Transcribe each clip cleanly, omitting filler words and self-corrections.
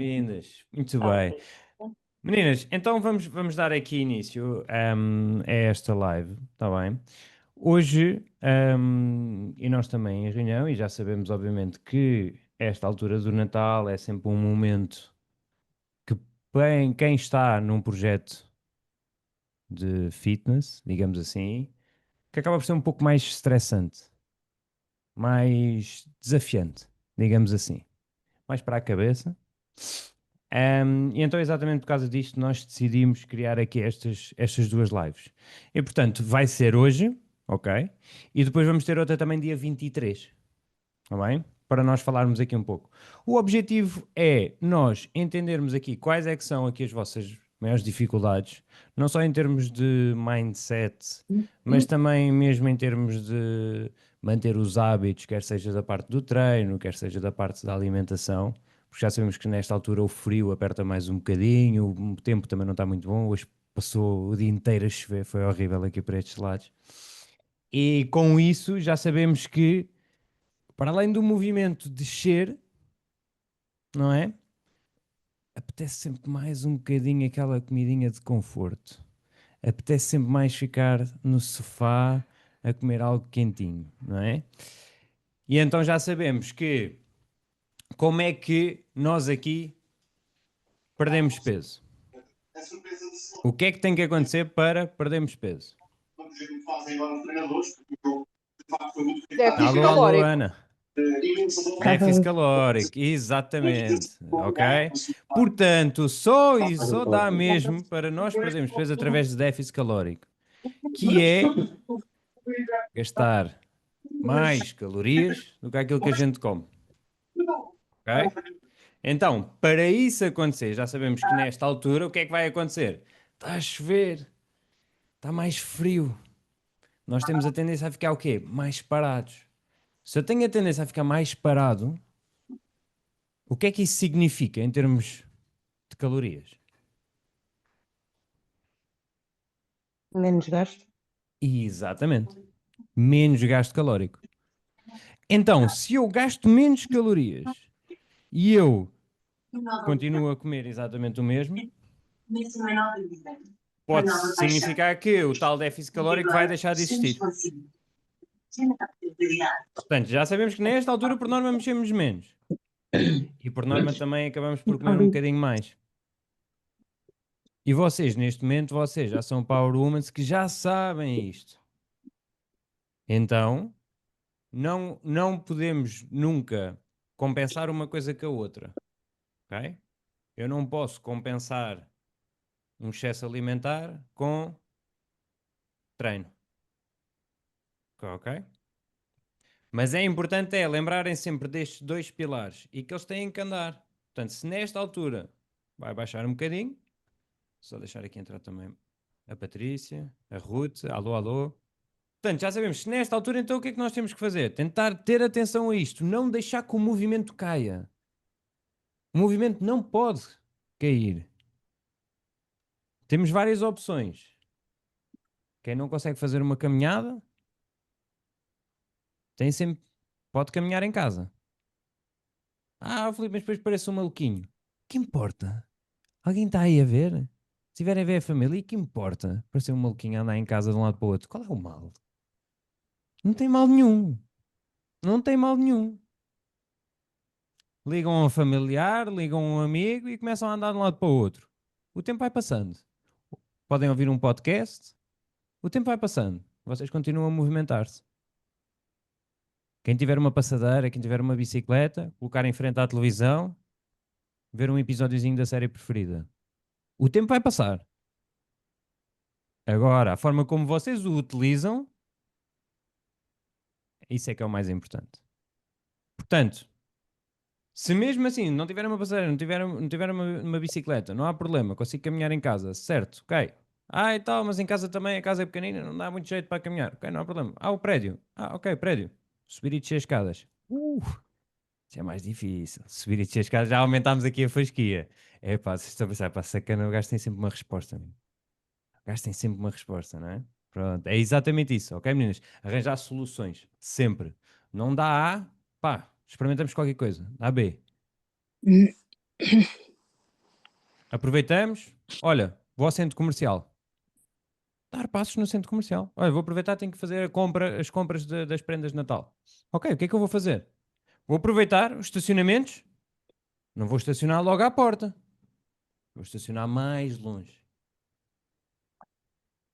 Vindas, muito bem. Meninas, então vamos dar aqui início a esta live, está bem? Hoje, e nós também em reunião, e já sabemos obviamente que esta altura do Natal é sempre um momento que bem, quem está num projeto de fitness, digamos assim, que acaba por ser um pouco mais estressante, mais desafiante, digamos assim, mais para a cabeça. E então, exatamente por causa disto, nós decidimos criar aqui estas duas lives. E portanto, vai ser hoje, ok? E depois vamos ter outra também dia 23, está bem? Para nós falarmos aqui um pouco. O objetivo é nós entendermos aqui quais é que são aqui as vossas maiores dificuldades, não só em termos de mindset, mas também mesmo em termos de manter os hábitos, quer seja da parte do treino, quer seja da parte da alimentação, porque já sabemos que nesta altura o frio aperta mais um bocadinho, o tempo também não está muito bom, hoje passou o dia inteiro a chover, foi horrível aqui para estes lados. E com isso já sabemos que, para além do movimento descer, não é? Apetece sempre mais um bocadinho aquela comidinha de conforto. Apetece sempre mais ficar no sofá a comer algo quentinho, não é? E então já sabemos que como é que nós aqui perdemos peso. O que é que tem que acontecer para perdermos peso? Déficit Alô, alô, calórico. Ana. Déficit calórico, exatamente, ok? Portanto, só e só dá mesmo para nós perdermos peso através de déficit calórico, que é gastar mais calorias do que aquilo que a gente come, ok? Então, para isso acontecer, já sabemos que nesta altura o que é que vai acontecer? Está a chover, está mais frio. Nós temos a tendência a ficar o quê? Mais parados. Se eu tenho a tendência a ficar mais parado, o que é que isso significa em termos de calorias? Menos gasto. Exatamente. Menos gasto calórico. Então, se eu gasto menos calorias e eu continuo a comer exatamente o mesmo, pode significar que o tal déficit calórico vai deixar de existir. Portanto, já sabemos que nesta altura, por norma, mexemos menos. E por norma também acabamos por comer um bocadinho mais. E vocês, neste momento, vocês já são Power Women que já sabem isto. Então, não podemos nunca compensar uma coisa com a outra. Ok? Eu não posso compensar um excesso alimentar com treino. Ok? Mas é importante lembrarem sempre destes dois pilares e que eles têm que andar. Portanto, se nesta altura vai baixar um bocadinho, só deixar aqui entrar também a Patrícia, a Ruth, alô, alô. Portanto, já sabemos, se nesta altura, então o que é que nós temos que fazer? Tentar ter atenção a isto, não deixar que o movimento caia. O movimento não pode cair. Temos várias opções. Quem não consegue fazer uma caminhada, tem sempre, pode caminhar em casa. Ah, Filipe, mas depois parece um maluquinho. Que importa? Alguém está aí a ver? Se estiverem a ver a família, e que importa? Parecer um maluquinho a andar em casa de um lado para o outro. Qual é o mal? Não tem mal nenhum. Não tem mal nenhum. Ligam a um familiar, ligam a um amigo e começam a andar de um lado para o outro. O tempo vai passando. Podem ouvir um podcast. O tempo vai passando. Vocês continuam a movimentar-se. Quem tiver uma passadeira, quem tiver uma bicicleta, colocar em frente à televisão, ver um episódiozinho da série preferida. O tempo vai passar. Agora, a forma como vocês o utilizam, isso é que é o mais importante. Portanto, se mesmo assim não tiver uma passadeira, não tiver uma bicicleta, não há problema, consigo caminhar em casa, certo, ok. Ah, e tal, mas em casa também, a casa é pequenina, não dá muito jeito para caminhar, ok, não há problema. Ah, o prédio, ah, ok, prédio. Subir e descer escadas. Isso é mais difícil. Subir e descer escadas, já aumentámos aqui a fasquia. É pá, vocês estão a pensar, pá, sacana, o gajo tem sempre uma resposta, amigo. O gajo tem sempre uma resposta, não é? Pronto, é exatamente isso, ok, meninas? Arranjar soluções, sempre. Não dá A, pá, experimentamos qualquer coisa. Dá B. Aproveitamos. Olha, vou ao centro comercial. Dar passos no centro comercial. Olha, vou aproveitar, tenho que fazer as compras das prendas de Natal. Ok, o que é que eu vou fazer? Vou aproveitar os estacionamentos. Não vou estacionar logo à porta. Vou estacionar mais longe.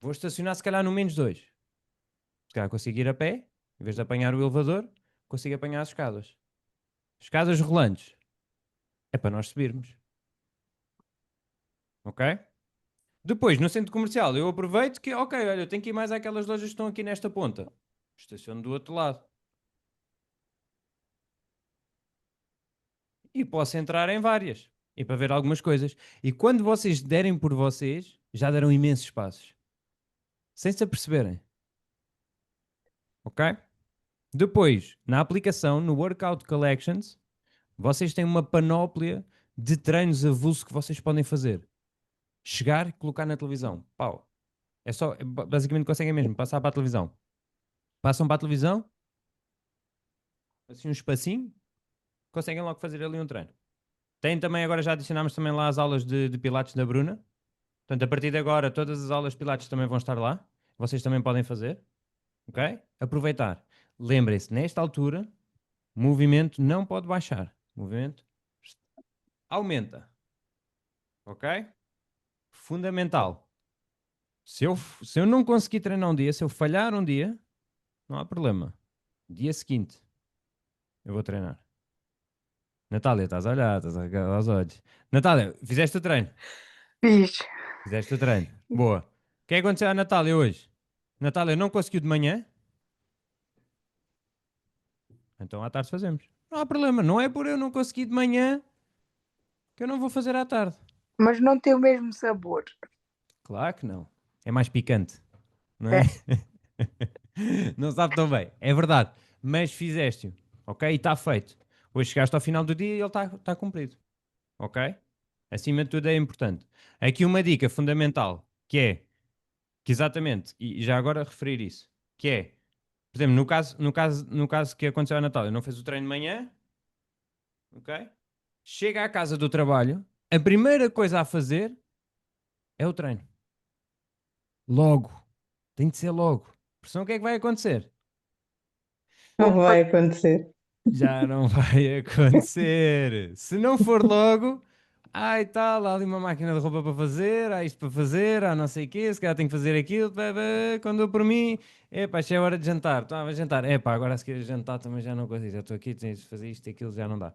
Vou estacionar se calhar no menos dois. Se calhar consigo ir a pé, em vez de apanhar o elevador, consigo apanhar as escadas. Escadas rolantes. É para nós subirmos. Ok? Depois, no centro comercial, eu aproveito que, ok, olha, eu tenho que ir mais àquelas lojas que estão aqui nesta ponta. Estaciono do outro lado. E posso entrar em várias. E para ver algumas coisas. E quando vocês derem por vocês, já deram imensos passos. Sem se aperceberem. Ok? Depois, na aplicação, no Workout Collections, vocês têm uma panóplia de treinos avulso que vocês podem fazer. Chegar e colocar na televisão. Pau. É só, basicamente conseguem mesmo passar para a televisão. Passam para a televisão, assim um espacinho, conseguem logo fazer ali um treino. Tem também, agora já adicionámos também lá as aulas de Pilates da Bruna. Portanto, a partir de agora, todas as aulas de Pilates também vão estar lá. Vocês também podem fazer. Ok? Aproveitar. Lembrem-se, nesta altura, movimento não pode baixar. Movimento aumenta. Ok? Fundamental. Se eu não conseguir treinar um dia, se eu falhar um dia, não há problema. Dia seguinte, eu vou treinar. Natália, estás a olhar, estás a olhar aos olhos. Natália, fizeste o treino? Fiz. Fizeste o treino. Boa. O que é que aconteceu à Natália hoje? Natália não conseguiu de manhã? Então à tarde fazemos. Não há problema. Não é por eu não conseguir de manhã que eu não vou fazer à tarde. Mas não tem o mesmo sabor. Claro que não. É mais picante, não é? É. Não sabe tão bem. É verdade. Mas fizeste-o. Ok? E está feito. Hoje chegaste ao final do dia e ele está cumprido. Ok? Acima de tudo é importante. Aqui uma dica fundamental, que é, que exatamente, e já agora referir isso, que é, por exemplo, no caso que aconteceu à Natália, não fez o treino de manhã, ok? Chega à casa do trabalho, a primeira coisa a fazer é o treino. Logo. Tem de ser logo. Porque senão o que é que vai acontecer? Não vai acontecer. Já não vai acontecer. Se não for logo, ai tal, há ali uma máquina de roupa para fazer, há isto para fazer, há não sei o quê, se calhar tenho que fazer aquilo, pá, pá, quando eu por mim, epá, já é hora de jantar, tá, vai jantar, epá, agora a seguir a jantar também já não consigo, já estou aqui, tenho de fazer isto e aquilo, já não dá.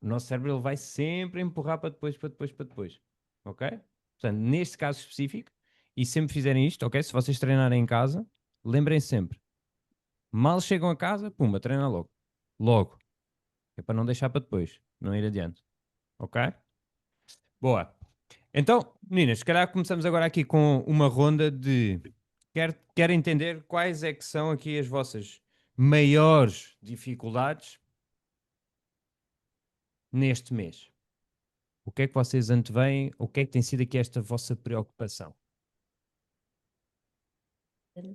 O nosso cérebro ele vai sempre empurrar para depois, para depois, para depois, ok? Portanto, neste caso específico, e sempre fizerem isto, ok? Se vocês treinarem em casa, lembrem sempre, mal chegam a casa, pumba, treina logo. Logo. É para não deixar para depois, não ir adiante. Ok? Boa. Então, meninas, se calhar começamos agora aqui com uma ronda de. Quero entender quais é que são aqui as vossas maiores dificuldades neste mês. O que é que vocês anteveem? O que é que tem sido aqui esta vossa preocupação?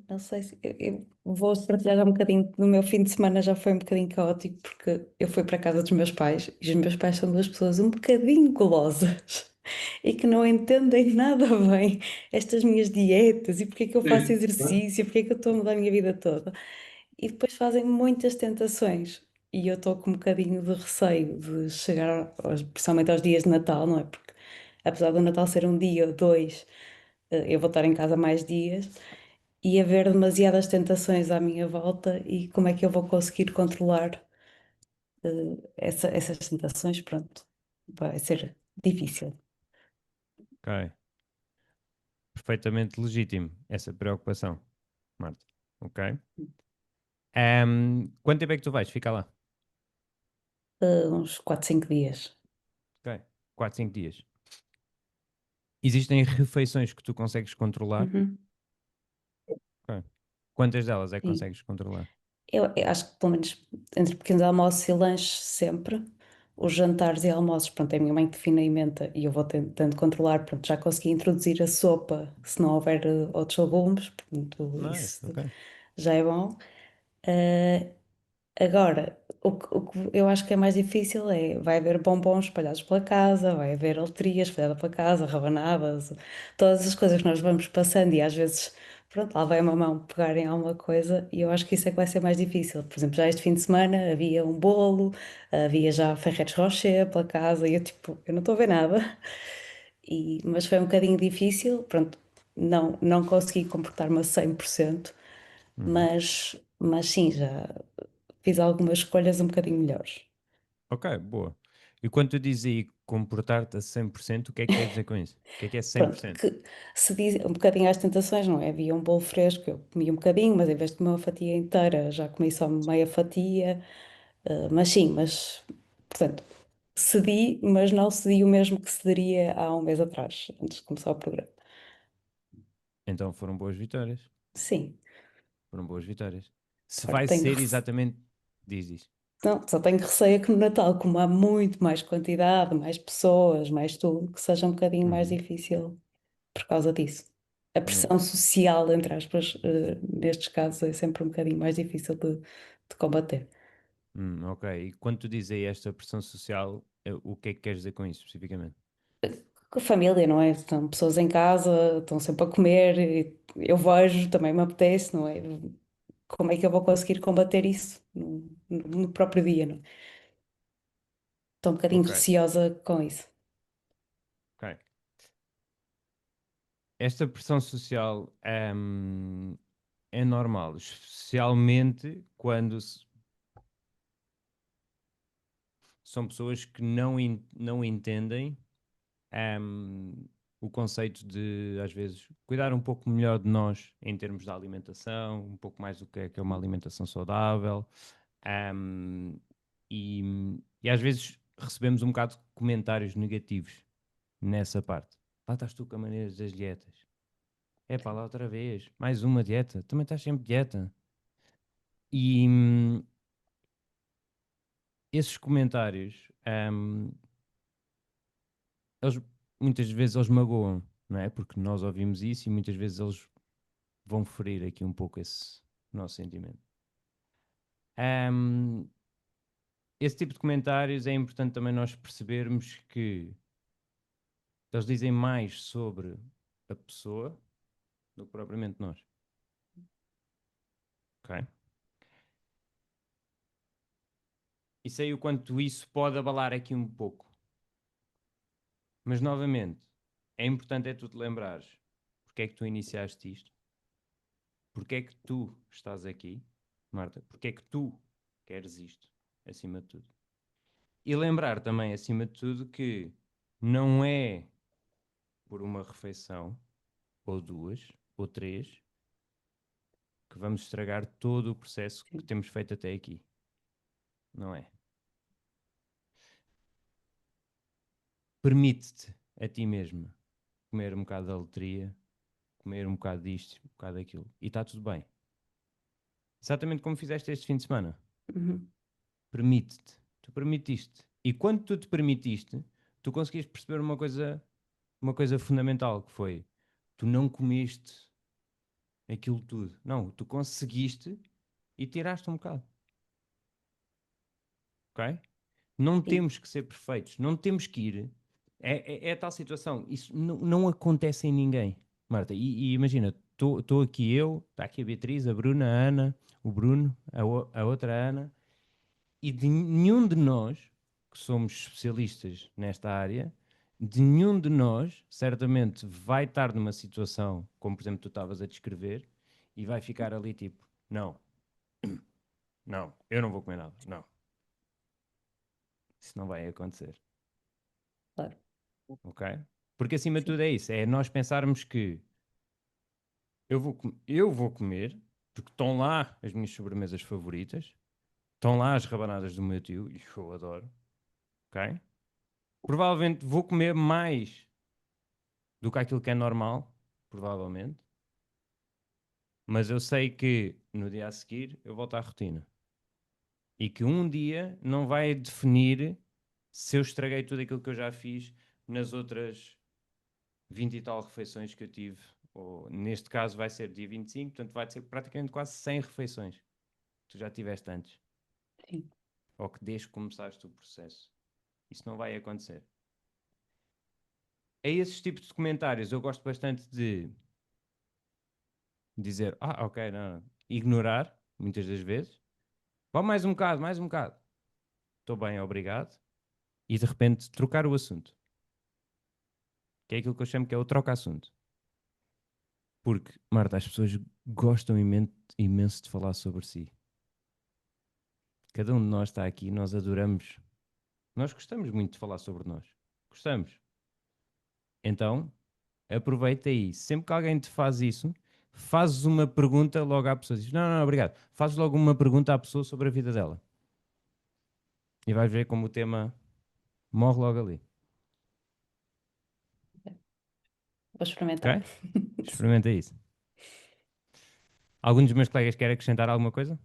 Não sei se eu vou partilhar já um bocadinho do meu fim de semana, já foi um bocadinho caótico porque eu fui para a casa dos meus pais e os meus pais são duas pessoas um bocadinho golosas e que não entendem nada bem estas minhas dietas e porque é que eu faço exercício, porque é que eu estou a mudar a minha vida toda. E depois fazem muitas tentações e eu estou com um bocadinho de receio de chegar, principalmente aos dias de Natal, não é? Porque apesar do Natal ser um dia ou dois, eu vou estar em casa mais dias e haver demasiadas tentações à minha volta e como é que eu vou conseguir controlar essas tentações, pronto, vai ser difícil. Ok. Perfeitamente legítimo essa preocupação, Marta. Ok. Quanto tempo é que tu vais? Fica lá. Uns 4, 5 dias. Ok. 4, 5 dias. Existem refeições que tu consegues controlar? Uhum. Ok. Quantas delas é que E consegues controlar? eu acho que pelo menos entre pequenos almoços e lanches sempre, os jantares e almoços, pronto, é a minha mãe que define a emenda e eu vou tentando controlar, pronto, já consegui introduzir a sopa se não houver outros legumes, portanto Nice, isso ok. já é bom. Eh, Agora, o que eu acho que é mais difícil é, vai haver bombons espalhados pela casa, vai haver letria espalhada pela casa, rabanadas, todas as coisas que nós vamos passando e às vezes, pronto, lá vai uma mão pegar em alguma coisa e eu acho que isso é que vai ser mais difícil. Por exemplo, já este fim de semana havia um bolo, havia já Ferreros Rocher pela casa e eu tipo, eu não estou a ver nada. Mas foi um bocadinho difícil, pronto, não consegui comportar-me a 100%, Uhum. mas sim, já fiz algumas escolhas um bocadinho melhores. Ok, boa. E quando tu dizes aí comportar-te a 100%, o que é que queres dizer com isso? O que é Pronto, 100%? que se diz um bocadinho às tentações, não é? Havia um bolo fresco, eu comi um bocadinho, mas em vez de comer uma fatia inteira, já comi só meia fatia. Mas sim, portanto, cedi, mas não cedi o mesmo que cederia há um mês atrás, antes de começar o programa. Então foram boas vitórias. Sim, Foram boas vitórias. Se agora vai tenho, ser exatamente. Diz isso. não, só tenho receio que no Natal, como há muito mais quantidade, mais pessoas, mais tudo, que seja um bocadinho mais Uhum. difícil por causa disso. A Yeah. pressão social, entre aspas, nestes casos é sempre um bocadinho mais difícil de combater. Ok. E quando tu dizes aí esta pressão social, o que é que queres dizer com isso especificamente? Com a família, não é? Estão pessoas em casa, estão sempre a comer, e eu vejo, também me apetece, não é? Como é que eu vou conseguir combater isso no próprio dia, não é? Estou um bocadinho Ok, receosa com isso. ok. Esta pressão social é normal, especialmente quando são pessoas que não entendem ahm, o conceito de, às vezes, cuidar um pouco melhor de nós em termos da alimentação, um pouco mais do que é uma alimentação saudável. ahm, e às vezes recebemos um bocado de comentários negativos nessa parte. Lá estás tu com a maneira das dietas. É pá, lá outra vez. Mais uma dieta. Também estás sempre dieta. E esses comentários, eles, muitas vezes eles magoam, não é? Porque nós ouvimos isso e muitas vezes eles vão ferir aqui um pouco esse nosso sentimento. Ahm, esse tipo de comentários é importante também nós percebermos que eles dizem mais sobre a pessoa do que propriamente nós. Ok? E sei o quanto isso pode abalar aqui um pouco. Mas novamente, é importante tu te lembrares porque é que tu iniciaste isto, porque é que tu estás aqui, Marta, porque é que tu queres isto, acima de tudo. E lembrar também, acima de tudo, que não é por uma refeição, ou duas, ou três, que vamos estragar todo o processo que Sim. temos feito até aqui. Não é? Permite-te a ti mesmo comer um bocado da loteria, comer um bocado disto, um bocado daquilo. E está tudo bem. Exatamente como fizeste este fim de semana. Uhum. Permite-te. Tu permitiste. E quando tu te permitiste, tu conseguiste perceber uma coisa fundamental, que foi, tu não comeste aquilo tudo. Não, tu conseguiste e tiraste um bocado. Ok? Não Sim. temos que ser perfeitos, não temos que ir. É a tal situação. Isso não acontece em ninguém, Marta. E imagina, estou aqui eu, está aqui a Beatriz, a Bruna, a Ana, o Bruno, a outra Ana, e de nenhum de nós, que somos especialistas nesta área, de nenhum de nós, certamente, vai estar numa situação, como por exemplo tu estavas a descrever, e vai ficar ali tipo, não, não, eu não vou comer nada, não. Isso não vai acontecer, Claro, ok? Porque acima de sim. tudo é isso, é nós pensarmos que eu vou comer, porque estão lá as minhas sobremesas favoritas, estão lá as rabanadas do meu tio, e eu adoro, ok? Provavelmente vou comer mais do que aquilo que é normal, provavelmente, mas eu sei que no dia a seguir eu volto à rotina. E que um dia não vai definir se eu estraguei tudo aquilo que eu já fiz nas outras 20 e tal refeições que eu tive. Ou neste caso vai ser dia 25, portanto vai ser praticamente quase 100 refeições que tu já tiveste antes. Sim. ou que desde que começaste o processo. Isso não vai acontecer. A esses tipos de comentários eu gosto bastante de dizer, ok, não. Ignorar, muitas das vezes. Vá mais um bocado, mais um bocado. Estou bem, obrigado. E de repente trocar o assunto. Que é aquilo que eu chamo que é o troca-assunto. Porque, Marta, as pessoas gostam imenso de falar sobre si. Cada um de nós está aqui, nós adoramos. Nós gostamos muito de falar sobre nós. Gostamos. Então, aproveita aí. Sempre que alguém te faz isso, fazes uma pergunta logo à pessoa. Diz, não, obrigado. Fazes logo uma pergunta à pessoa sobre a vida dela. E vais ver como o tema morre logo ali. Vou experimentar. Ok? Experimenta isso. Algum dos meus colegas quer acrescentar alguma coisa?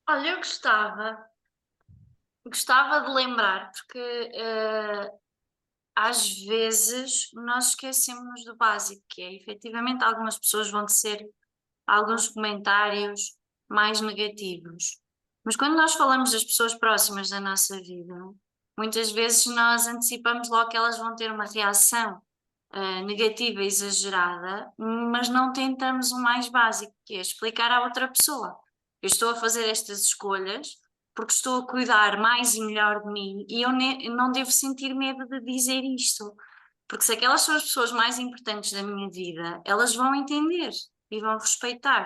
Olha, eu gostava de lembrar, porque às vezes nós esquecemos do básico, que é efetivamente algumas pessoas vão tecer alguns comentários mais negativos. Mas quando nós falamos das pessoas próximas da nossa vida, muitas vezes nós antecipamos logo que elas vão ter uma reação negativa, exagerada, mas não tentamos o mais básico, que é explicar à outra pessoa. Eu estou a fazer estas escolhas porque estou a cuidar mais e melhor de mim e eu não devo sentir medo de dizer isto, porque se aquelas são as pessoas mais importantes da minha vida, elas vão entender e vão respeitar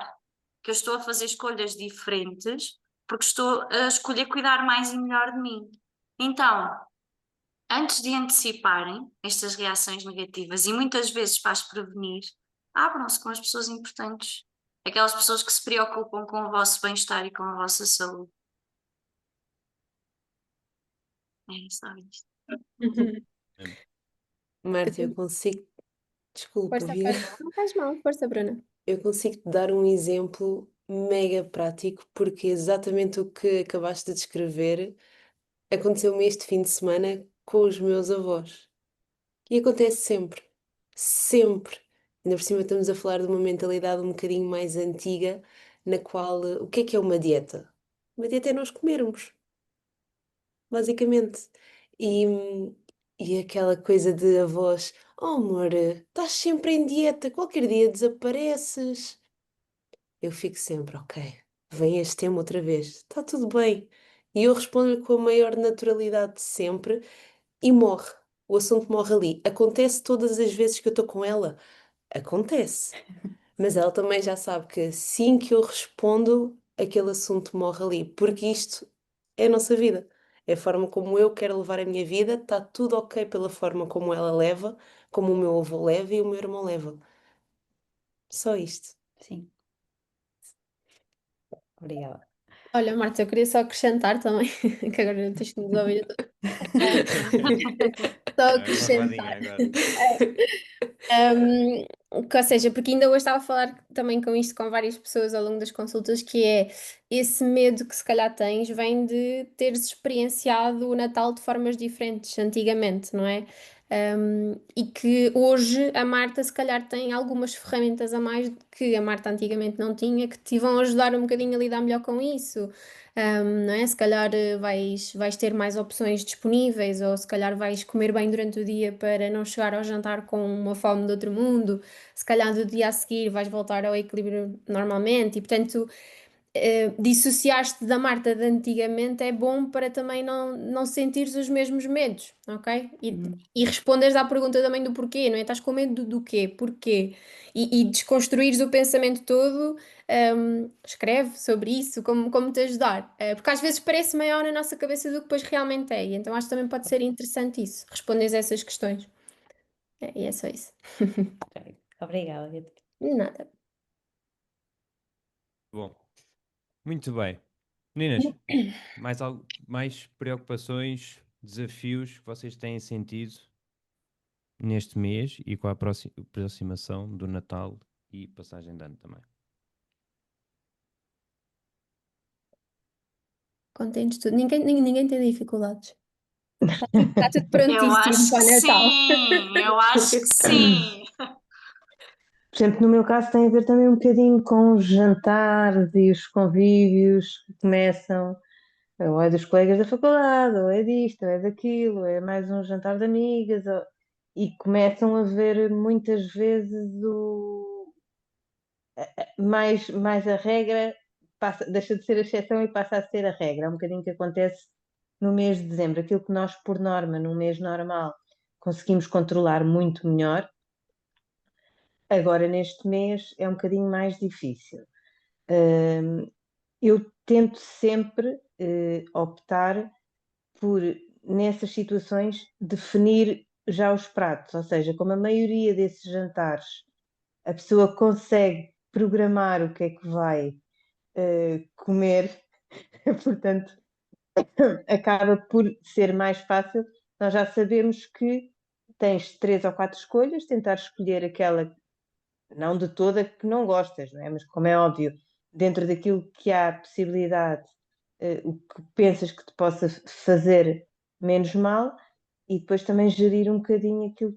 que eu estou a fazer escolhas diferentes porque estou a escolher cuidar mais e melhor de mim. Então, antes de anteciparem estas reações negativas e muitas vezes para as prevenir, abram-se com as pessoas importantes, aquelas pessoas que se preocupam com o vosso bem-estar e com a vossa saúde. É só isto. Marta, eu consigo. Desculpa, Força, Bia. não faz mal, força, Bruna. Eu consigo te dar um exemplo mega prático, porque é exatamente o que acabaste de descrever aconteceu-me este fim de semana com os meus avós. E acontece sempre. Sempre. Ainda por cima estamos a falar de uma mentalidade um bocadinho mais antiga, na qual o que é uma dieta? Uma dieta é nós comermos, basicamente. E, e aquela coisa de avós, oh amor, estás sempre em dieta, qualquer dia desapareces. Eu fico sempre, ok, vem este tema outra vez, está tudo bem. E eu respondo-lhe com a maior naturalidade de sempre e morre. O assunto morre ali. Acontece todas as vezes que eu estou com ela? Acontece. Mas ela também já sabe que assim que eu respondo, aquele assunto morre ali. Porque isto é a nossa vida. É a forma como eu quero levar a minha vida. Está tudo ok pela forma como ela leva, como o meu avô leva e o meu irmão leva. Só isto. Sim. Obrigada. Olha, Marta, eu queria só acrescentar também, que agora tens que nos ouvir. Só Uma acrescentar. rodinha agora. Ou seja, porque ainda hoje estava a falar também com isto com várias pessoas ao longo das consultas, que é esse medo que se calhar tens vem de teres experienciado o Natal de formas diferentes antigamente, não é? E que hoje a Marta se calhar tem algumas ferramentas a mais que a Marta antigamente não tinha, que te vão ajudar um bocadinho a lidar melhor com isso. Não é? Se calhar vais ter mais opções disponíveis, ou se calhar vais comer bem durante o dia para não chegar ao jantar com uma fome de outro mundo, se calhar do dia a seguir vais voltar ao equilíbrio normalmente, e portanto dissociar-te da Marta de antigamente é bom para também não sentires os mesmos medos, ok? E responderes à pergunta também do porquê, não é? Estás com medo do quê? Porquê? E desconstruires o pensamento todo, escreve sobre isso, como te ajudar. Porque às vezes parece maior na nossa cabeça do que depois realmente é, e então acho que também pode ser interessante isso, responderes a essas questões. E é só isso. Ok. Obrigada, Beatriz. Nada. Bom, muito bem. Meninas, mais preocupações, desafios que vocês têm sentido neste mês e com a aproximação do Natal e passagem de ano também? Contentes tudo. Ninguém tem dificuldades. Está tudo Eu prontíssimo acho para que o Natal. sim, eu acho que sim. por exemplo, no meu caso tem a ver também um bocadinho com os jantares e os convívios que começam, ou é dos colegas da faculdade, ou é disto, ou é daquilo, ou é mais um jantar de amigas, e começam a ver muitas vezes mais a regra, deixa de ser a exceção e passa a ser a regra. É um bocadinho que acontece no mês de dezembro. Aquilo que nós, por norma, num mês normal, conseguimos controlar muito melhor, agora neste mês é um bocadinho mais difícil. Eu tento sempre optar por, nessas situações, definir já os pratos, ou seja, como a maioria desses jantares a pessoa consegue programar o que é que vai comer, portanto, acaba por ser mais fácil. Nós já sabemos que tens 3 ou 4 escolhas, tentar escolher aquela, não de toda que não gostas, não é? Mas como é óbvio, dentro daquilo que há possibilidade, o que pensas que te possa fazer menos mal, e depois também gerir um bocadinho aquilo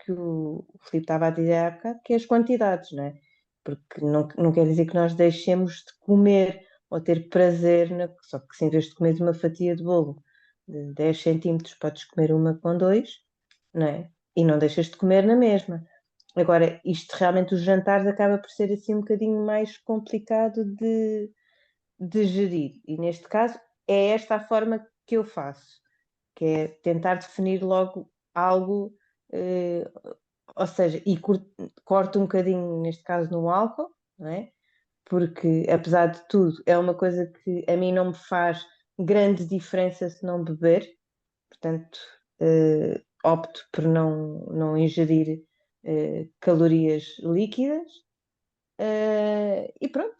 que o Filipe estava a dizer há bocado, que é as quantidades, não é? Porque não quer dizer que nós deixemos de comer ou ter prazer, só que se em vez de comeres uma fatia de bolo de 10 centímetros, podes comer uma com 2, não é? E não deixas de comer na mesma. Agora, isto realmente, os jantares acaba por ser assim um bocadinho mais complicado de gerir. E neste caso, é esta a forma que eu faço, que é tentar definir logo algo, ou seja, e corto um bocadinho, neste caso, no álcool, não é? Porque, apesar de tudo, é uma coisa que a mim não me faz grande diferença se não beber, portanto, opto por não ingerir calorias líquidas. E pronto,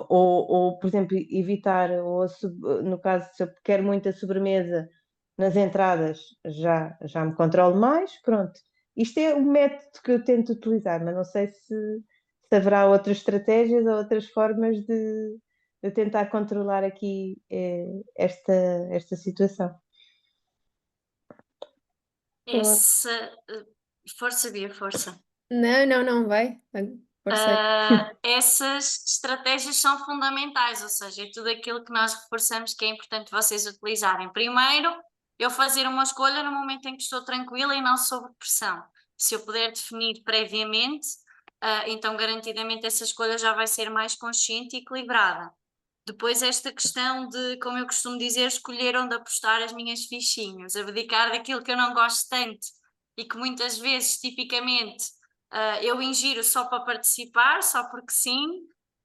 ou, por exemplo, evitar, no caso, se eu quero muita sobremesa nas entradas, já me controlo mais, pronto. Isto é o método que eu tento utilizar, mas não sei se haverá outras estratégias ou outras formas de tentar controlar aqui esta situação. Boa. Essa, força, Bia, força. Não, vai. Força aí. Essas estratégias são fundamentais, ou seja, é tudo aquilo que nós reforçamos que é importante vocês utilizarem. Primeiro, eu fazer uma escolha no momento em que estou tranquila e não sob pressão. Se eu puder definir previamente, então garantidamente essa escolha já vai ser mais consciente e equilibrada. Depois esta questão de, como eu costumo dizer, escolher onde apostar as minhas fichinhas, abdicar daquilo que eu não gosto tanto e que muitas vezes, tipicamente, eu ingiro só para participar, só porque sim,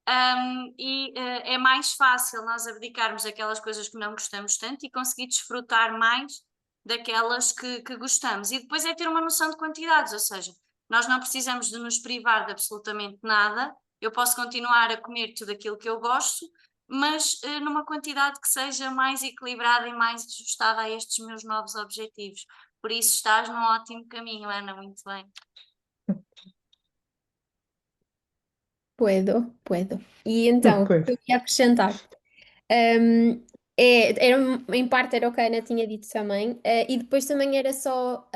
é mais fácil nós abdicarmos aquelas coisas que não gostamos tanto e conseguir desfrutar mais daquelas que gostamos. E depois é ter uma noção de quantidades, ou seja, nós não precisamos de nos privar de absolutamente nada, eu posso continuar a comer tudo aquilo que eu gosto, mas numa quantidade que seja mais equilibrada e mais ajustada a estes meus novos objetivos. Por isso estás num ótimo caminho, Ana, muito bem. Puedo. E então, o Pois. que eu ia acrescentar? Em parte era o que a Ana tinha dito também, e depois também era só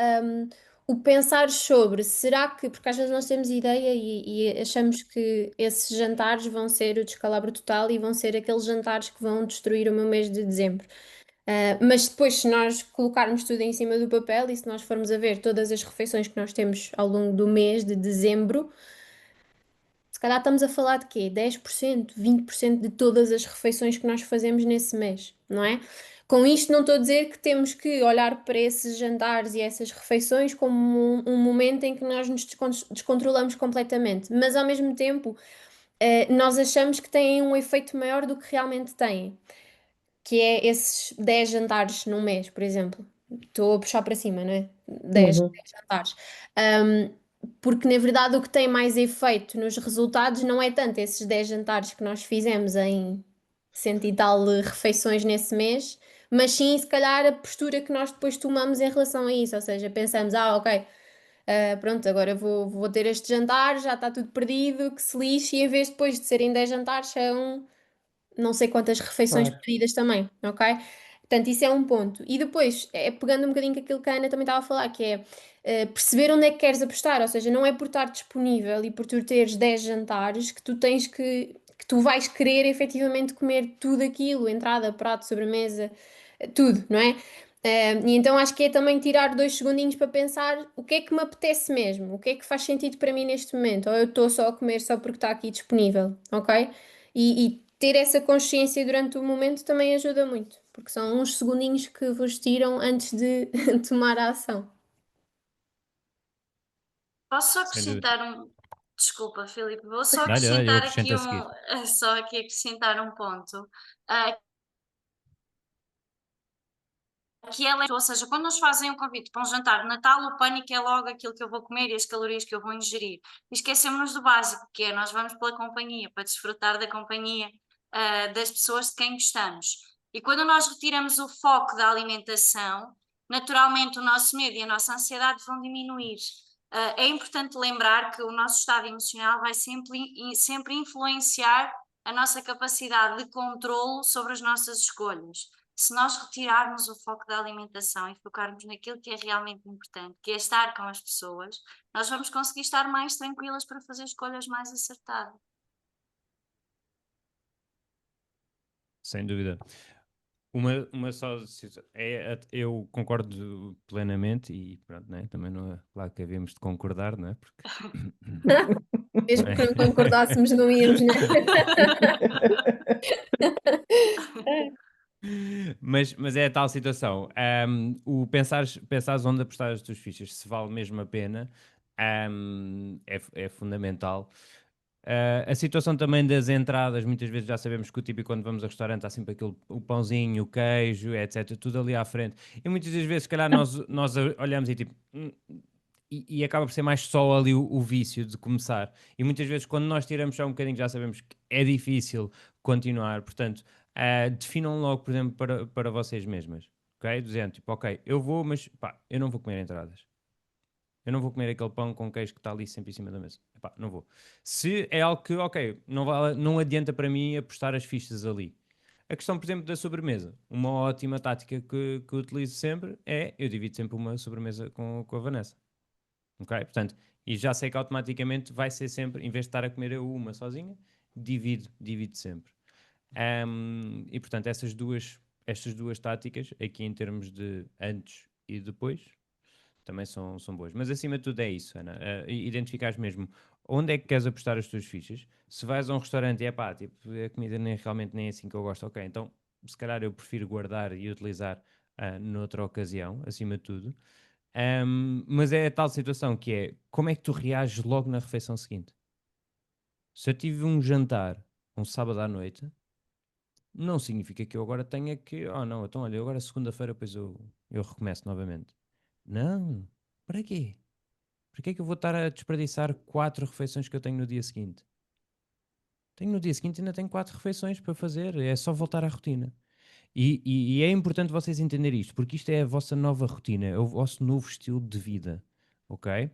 o pensar sobre, será que, porque às vezes nós temos ideia e achamos que esses jantares vão ser o descalabro total e vão ser aqueles jantares que vão destruir o meu mês de dezembro. Mas depois, se nós colocarmos tudo em cima do papel e se nós formos a ver todas as refeições que nós temos ao longo do mês de dezembro, se calhar estamos a falar de quê? 10%, 20% de todas as refeições que nós fazemos nesse mês, não é? Com isto não estou a dizer que temos que olhar para esses jantares e essas refeições como um momento em que nós nos descontrolamos completamente, mas ao mesmo tempo nós achamos que têm um efeito maior do que realmente têm, que é esses 10 jantares num mês, por exemplo. Estou a puxar para cima, não é? 10 Uhum. jantares. Um, Porque na verdade o que tem mais efeito nos resultados não é tanto esses 10 jantares que nós fizemos em cento e tal refeições nesse mês, mas sim se calhar a postura que nós depois tomamos em relação a isso, ou seja, pensamos, ok, pronto, agora vou ter este jantar, já está tudo perdido, que se lixe, e em vez depois de serem 10 jantares são não sei quantas refeições Claro. pedidas também, ok? Portanto, isso é um ponto. E depois, pegando um bocadinho com aquilo que a Ana também estava a falar, que é perceber onde é que queres apostar, ou seja, não é por estar disponível e por tu teres 10 jantares que tu tens que tu vais querer efetivamente comer tudo aquilo, entrada, prato, sobremesa, tudo, não é? E então acho que é também tirar 2 segundinhos para pensar o que é que me apetece mesmo, o que é que faz sentido para mim neste momento, ou eu estou só a comer só porque está aqui disponível, ok? E ter essa consciência durante o momento também ajuda muito, porque são uns segundinhos que vos tiram antes de tomar a ação. Posso só Sem dúvida. acrescentar um. Desculpa, Filipe, vou só Dá-lhe, dá-lhe, eu acrescentar acrescento aqui a seguir. só aqui acrescentar um ponto. Ah, que é, ou seja, quando nos fazem um convite para um jantar de Natal, o pânico é logo aquilo que eu vou comer e as calorias que eu vou ingerir. E esquecemos-nos do básico, que é nós vamos pela companhia, para desfrutar da companhia, das pessoas de quem gostamos. E quando nós retiramos o foco da alimentação, naturalmente o nosso medo e a nossa ansiedade vão diminuir. É importante lembrar que o nosso estado emocional vai sempre influenciar a nossa capacidade de controlo sobre as nossas escolhas. Se nós retirarmos o foco da alimentação e focarmos naquilo que é realmente importante, que é estar com as pessoas, nós vamos conseguir estar mais tranquilas para fazer escolhas mais acertadas. Sem dúvida. Uma só, eu concordo plenamente e pronto, né? Também não é claro que havíamos de concordar, não é? Porque Mesmo não é? que não concordássemos, não íamos, né? Mas é a tal situação. O pensares onde apostar as tuas fichas, se vale mesmo a pena, é fundamental. A situação também das entradas, muitas vezes já sabemos que o típico quando vamos a restaurante há sempre aquele, o pãozinho, o queijo, etc. Tudo ali à frente. E muitas das vezes, se calhar, nós olhamos e tipo. E acaba por ser mais só ali o vício de começar. E muitas vezes, quando nós tiramos só um bocadinho, já sabemos que é difícil continuar. Portanto, definam logo, por exemplo, para vocês mesmas. Ok? Dizendo tipo, ok, eu vou, mas pá, eu não vou comer entradas. Eu não vou comer aquele pão com queijo que está ali sempre em cima da mesa. Epá, não vou. Se é algo que, ok, não adianta para mim apostar as fichas ali. A questão, por exemplo, da sobremesa. Uma ótima tática que eu utilizo sempre é eu divido sempre uma sobremesa com a Vanessa. Ok? Portanto, e já sei que automaticamente vai ser sempre, em vez de estar a comer eu uma sozinha, divido sempre. E portanto, estas duas táticas, aqui em termos de antes e depois, também são boas. Mas acima de tudo é isso, Ana. Identificares mesmo onde é que queres apostar as tuas fichas. Se vais a um restaurante e é pá, tipo, a comida realmente nem é assim que eu gosto, ok, então se calhar eu prefiro guardar e utilizar noutra ocasião, acima de tudo. Mas é a tal situação que é como é que tu reages logo na refeição seguinte? Se eu tive um jantar um sábado à noite, não significa que eu agora tenha que, oh não, então olha, agora segunda-feira depois eu recomeço novamente. Não, para quê? Para que é que eu vou estar a desperdiçar 4 refeições que eu tenho no dia seguinte? Tenho no dia seguinte ainda tenho 4 refeições para fazer, é só voltar à rotina. E é importante vocês entenderem isto, porque isto é a vossa nova rotina, é o vosso novo estilo de vida, ok?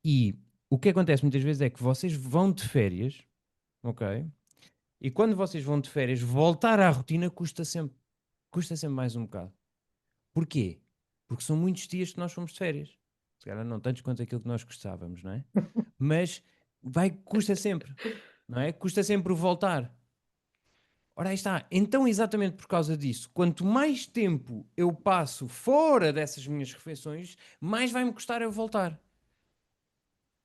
E o que acontece muitas vezes é que vocês vão de férias, ok? E quando vocês vão de férias, voltar à rotina custa sempre mais um bocado. Porquê? Porque são muitos dias que nós fomos de férias. Se calhar não tantos quanto aquilo que nós gostávamos, não é? Mas custa sempre, não é? Custa sempre o voltar. Ora, aí está. Então, exatamente por causa disso, quanto mais tempo eu passo fora dessas minhas refeições, mais vai-me custar eu voltar.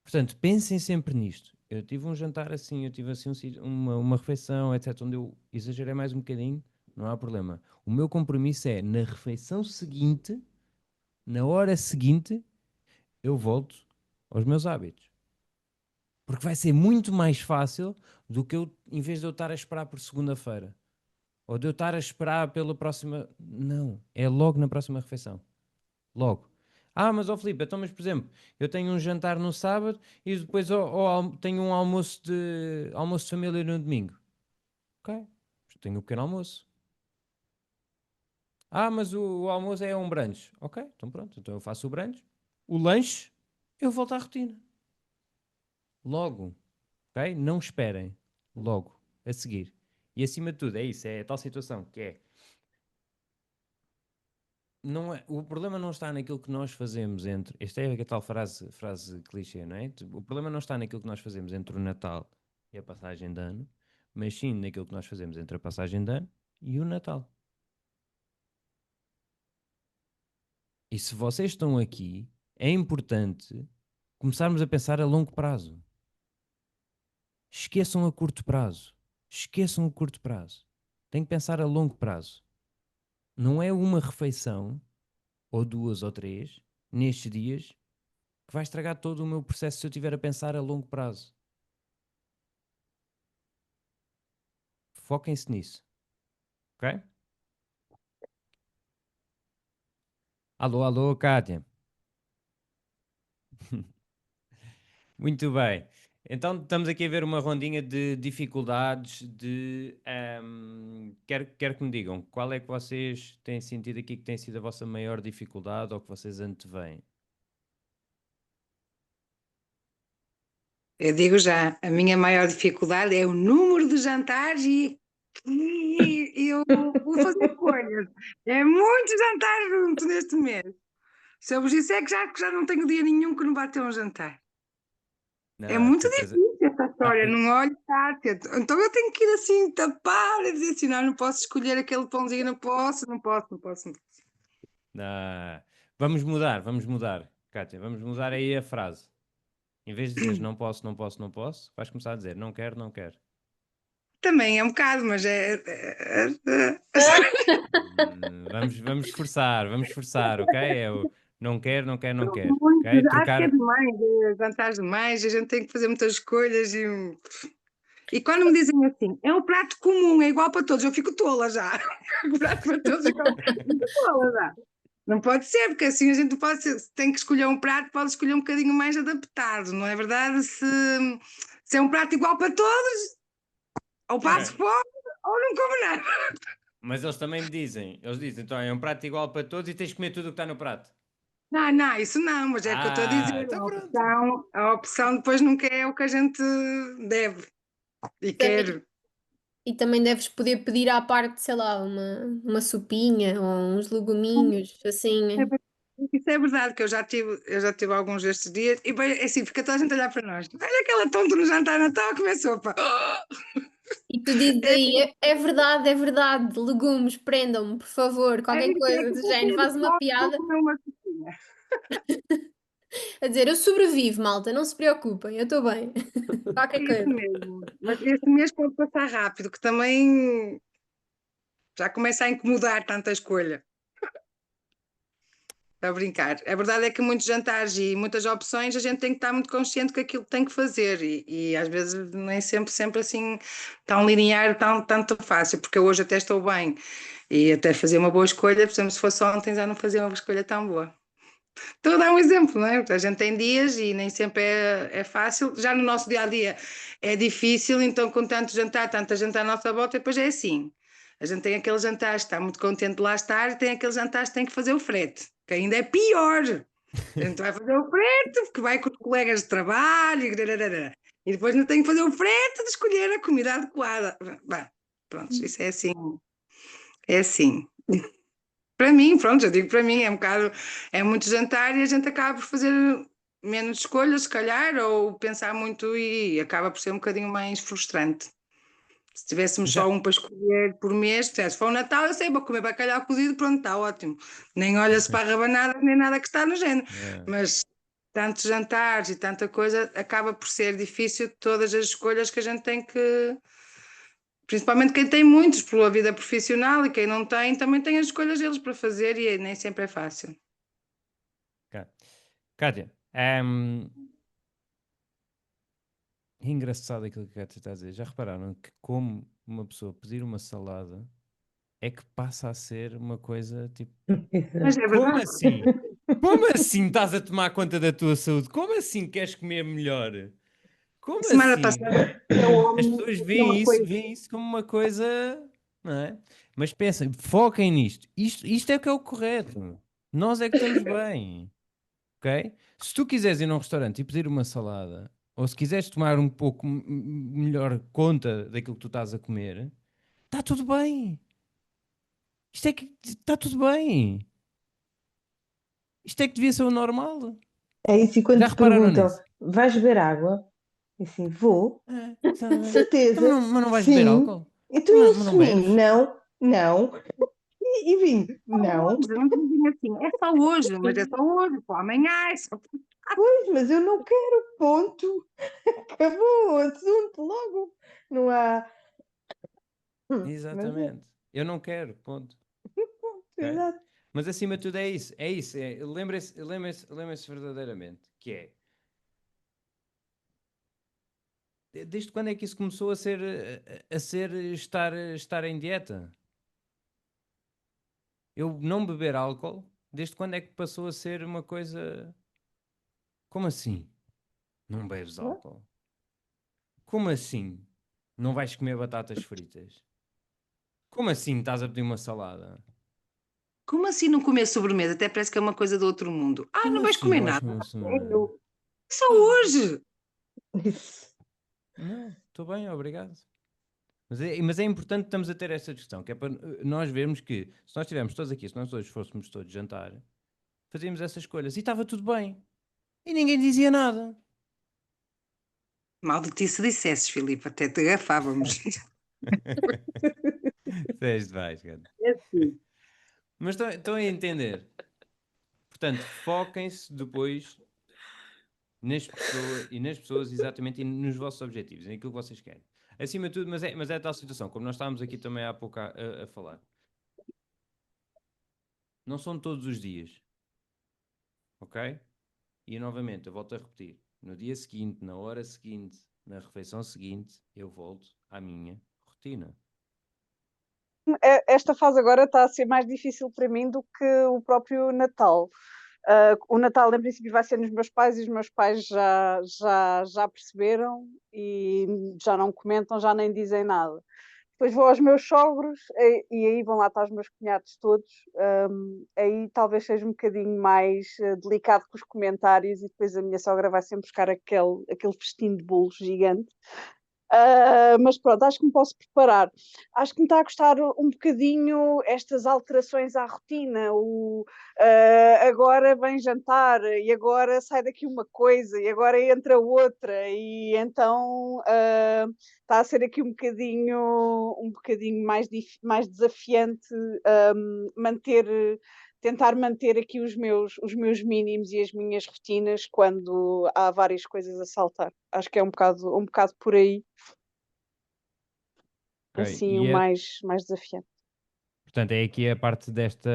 Portanto, pensem sempre nisto. Eu tive um jantar assim, eu tive assim uma refeição, etc., onde eu exagerei mais um bocadinho, não há problema. O meu compromisso é, na refeição seguinte, na hora seguinte, eu volto aos meus hábitos. Porque vai ser muito mais fácil do que eu, em vez de eu estar a esperar por segunda-feira. Ou de eu estar a esperar pela próxima. Não, é logo na próxima refeição. Logo. Ah, mas ó Filipe, então, mas por exemplo, eu tenho um jantar no sábado e depois tenho um almoço de família no domingo. Ok, tenho um pequeno almoço. Ah, mas o almoço é um brunch. Ok, então pronto, então eu faço o brunch. O lanche, eu volto à rotina. Logo. Ok? Não esperem. Logo. A seguir. E acima de tudo, é isso. É a tal situação que é não é, o problema não está naquilo que nós fazemos entre. Esta é a tal frase clichê, não é? Tipo, o problema não está naquilo que nós fazemos entre o Natal e a passagem de ano, mas sim naquilo que nós fazemos entre a passagem de ano e o Natal. E se vocês estão aqui, é importante começarmos a pensar a longo prazo. Esqueçam a curto prazo. Esqueçam o curto prazo. Tem que pensar a longo prazo. Não é uma refeição, ou duas ou três, nestes dias, que vai estragar todo o meu processo se eu estiver a pensar a longo prazo. Foquem-se nisso. Ok? Alô, alô, Kátia. Muito bem. Então estamos aqui a ver uma rondinha de dificuldades quero que me digam qual é que vocês têm sentido aqui que tem sido a vossa maior dificuldade ou que vocês anteveem. Eu digo já, a minha maior dificuldade é o número de jantares e eu vou fazer escolhas. É muito jantar junto neste mês. Se eu vos disser que já não tenho dia nenhum que não vá ter um jantar. É Não, de muito certeza. difícil esta história, não olho tarde. Então eu tenho que ir assim, tapar e dizer assim, não posso escolher aquele pãozinho, não posso, não posso, não posso. Não posso. Ah, vamos mudar, Kátia, vamos mudar aí a frase. Em vez de dizeres não posso, não posso, não posso, vais começar a dizer não quero, não quero. Também é um bocado, mas Vamos esforçar, ok? É o não quero, não quero, não quero. muito, Ok? acho que é Trocar. demais, jantares demais, a gente tem que fazer muitas escolhas e quando me dizem assim, é um prato comum, é igual para todos, eu fico tola já. O prato para todos é igual, fico tola já. Não pode ser, porque assim a gente pode ser, se tem que escolher um prato, pode escolher um bocadinho mais adaptado, não é verdade? Se é um prato igual para todos, ou passo Ok. fome, ou não como nada. Mas eles dizem, então é um prato igual para todos e tens de comer tudo o que está no prato. Não, não, isso não, mas é o que eu estou a dizer. Então A pronto. opção, a opção depois nunca é o que a gente deve e Também- quer. E também deves poder pedir à parte, sei lá, uma sopinha ou uns leguminhos, É assim. ver- Isso é verdade, que eu já tive alguns destes dias e bem, é assim, fica toda a gente a olhar para nós. Olha aquela tonta no jantar de Natal a comer sopa. E tu dizes aí, é verdade, legumes, prendam-me, por favor, É qualquer isso, é coisa que do vou género, ter faz uma fome, vou piada comer uma sopinha. a dizer, eu sobrevivo, malta, não se preocupem, eu estou bem. Qualquer É isso coisa. mesmo. Mas este mês pode passar rápido, que também já começa a incomodar tanta escolha. A brincar. A verdade é que muitos jantares e muitas opções a gente tem que estar muito consciente que aquilo tem que fazer e às vezes nem sempre assim tão linear, tanto fácil, porque eu hoje até estou bem e até fazer uma boa escolha, por exemplo, se fosse ontem já não fazia uma escolha tão boa. Estou a dar um exemplo, não é? Porque a gente tem dias e nem sempre é fácil. Já no nosso dia a dia é difícil, então com tanto jantar, tanta gente à nossa volta, depois é assim. A gente tem aqueles jantares, está muito contente de lá estar, e tem aqueles jantares que tem que fazer o frete, que ainda é pior. A gente vai fazer o frete, porque vai com os colegas de trabalho e depois não tem que fazer o frete de escolher a comida adequada. Bem, pronto, isso é assim. É assim. Para mim, pronto, eu digo para mim, é um bocado, é muito jantar e a gente acaba por fazer menos escolhas, se calhar, ou pensar muito e acaba por ser um bocadinho mais frustrante. Se tivéssemos Mas só já, um para escolher por mês, se for o Natal, eu sei, vou comer bacalhau cozido, pronto, está ótimo. Nem olha-se para a rabanada, nem nada que está no género. é. Mas tantos jantares e tanta coisa, acaba por ser difícil todas as escolhas que a gente tem que. Principalmente quem tem muitos pela vida profissional e quem não tem, também tem as escolhas deles para fazer e nem sempre é fácil. Ok. Kátia, é engraçado aquilo que a Kátia está a dizer. Já repararam que como uma pessoa pedir uma salada é que passa a ser uma coisa tipo, Mas é como verdade. assim? Como assim estás a tomar conta da tua saúde? Como assim queres comer melhor? Como Semana assim? passada, eu As homem, pessoas tinha uma coisa. veem isso como uma coisa, não é? Mas pensem, foquem nisto. Isto é que é o correto. Nós é que estamos bem, ok? Se tu quiseres ir num restaurante e pedir uma salada, ou se quiseres tomar um pouco melhor conta daquilo que tu estás a comer, está tudo bem. Isto é que está tudo bem. Isto é que devia ser o normal. É isso, e quando Já te repararam perguntam, nisso? vais beber água? E assim, vou. É, De certeza, mas não vais beber sim. álcool? Então Mas e não, mas não assumir? bebes? Não, não. E vinho? Não. Hoje, não dizem assim, é só hoje, mas é só hoje, pô, amanhã é só. Pois, mas eu não quero, ponto. Acabou o assunto logo. Não há. Mas é, Exatamente. Eu não quero, ponto. Ok? exato. Mas acima de tudo é isso. É isso. Lembrem-se verdadeiramente. Que é. Desde quando é que isso começou a ser estar em dieta? Eu não beber álcool, desde quando é que passou a ser uma coisa. Como assim? Não bebes álcool? Como assim? Não vais comer batatas fritas? Como assim estás a pedir uma salada? Como assim não comer sobremesa? Até parece que é uma coisa do outro mundo. Ah, Como não vais assim comer não vais nada. comer uma sobremesa? Sério? Só hoje. Isso. Não, estou bem, obrigado. Mas é importante que estamos a ter essa discussão, que é para nós vermos que se nós estivermos todos aqui, se nós hoje fôssemos todos jantar, fazíamos essas escolhas e estava tudo bem. E ninguém dizia nada. Mal de ti se dissesses, Filipe, até te agafávamos. Fez vais, cara. É assim. Mas estão a entender. Portanto, foquem-se depois nas pessoas exatamente e nos vossos objetivos, naquilo que vocês querem. Acima de tudo, mas é tal situação, como nós estávamos aqui também há pouco a falar. Não são todos os dias, ok? E novamente, eu volto a repetir: no dia seguinte, na hora seguinte, na refeição seguinte, eu volto à minha rotina. Esta fase agora está a ser mais difícil para mim do que o próprio Natal. O Natal, em princípio, vai ser nos meus pais e os meus pais já perceberam e já não comentam, já nem dizem nada. Depois vou aos meus sogros e aí vão lá estar os meus cunhados todos. Aí talvez seja um bocadinho mais delicado com os comentários e depois a minha sogra vai sempre buscar aquele festim de bolos gigante. Mas pronto, acho que me posso preparar. Acho que me está a gostar um bocadinho estas alterações à rotina. Agora vem jantar e agora sai daqui uma coisa e agora entra outra e então está a ser aqui um bocadinho mais desafiante manter tentar manter aqui os meus mínimos e as minhas rotinas quando há várias coisas a saltar. Acho que é um bocado por aí, Ok? assim, o mais desafiante. Portanto, é aqui a parte desta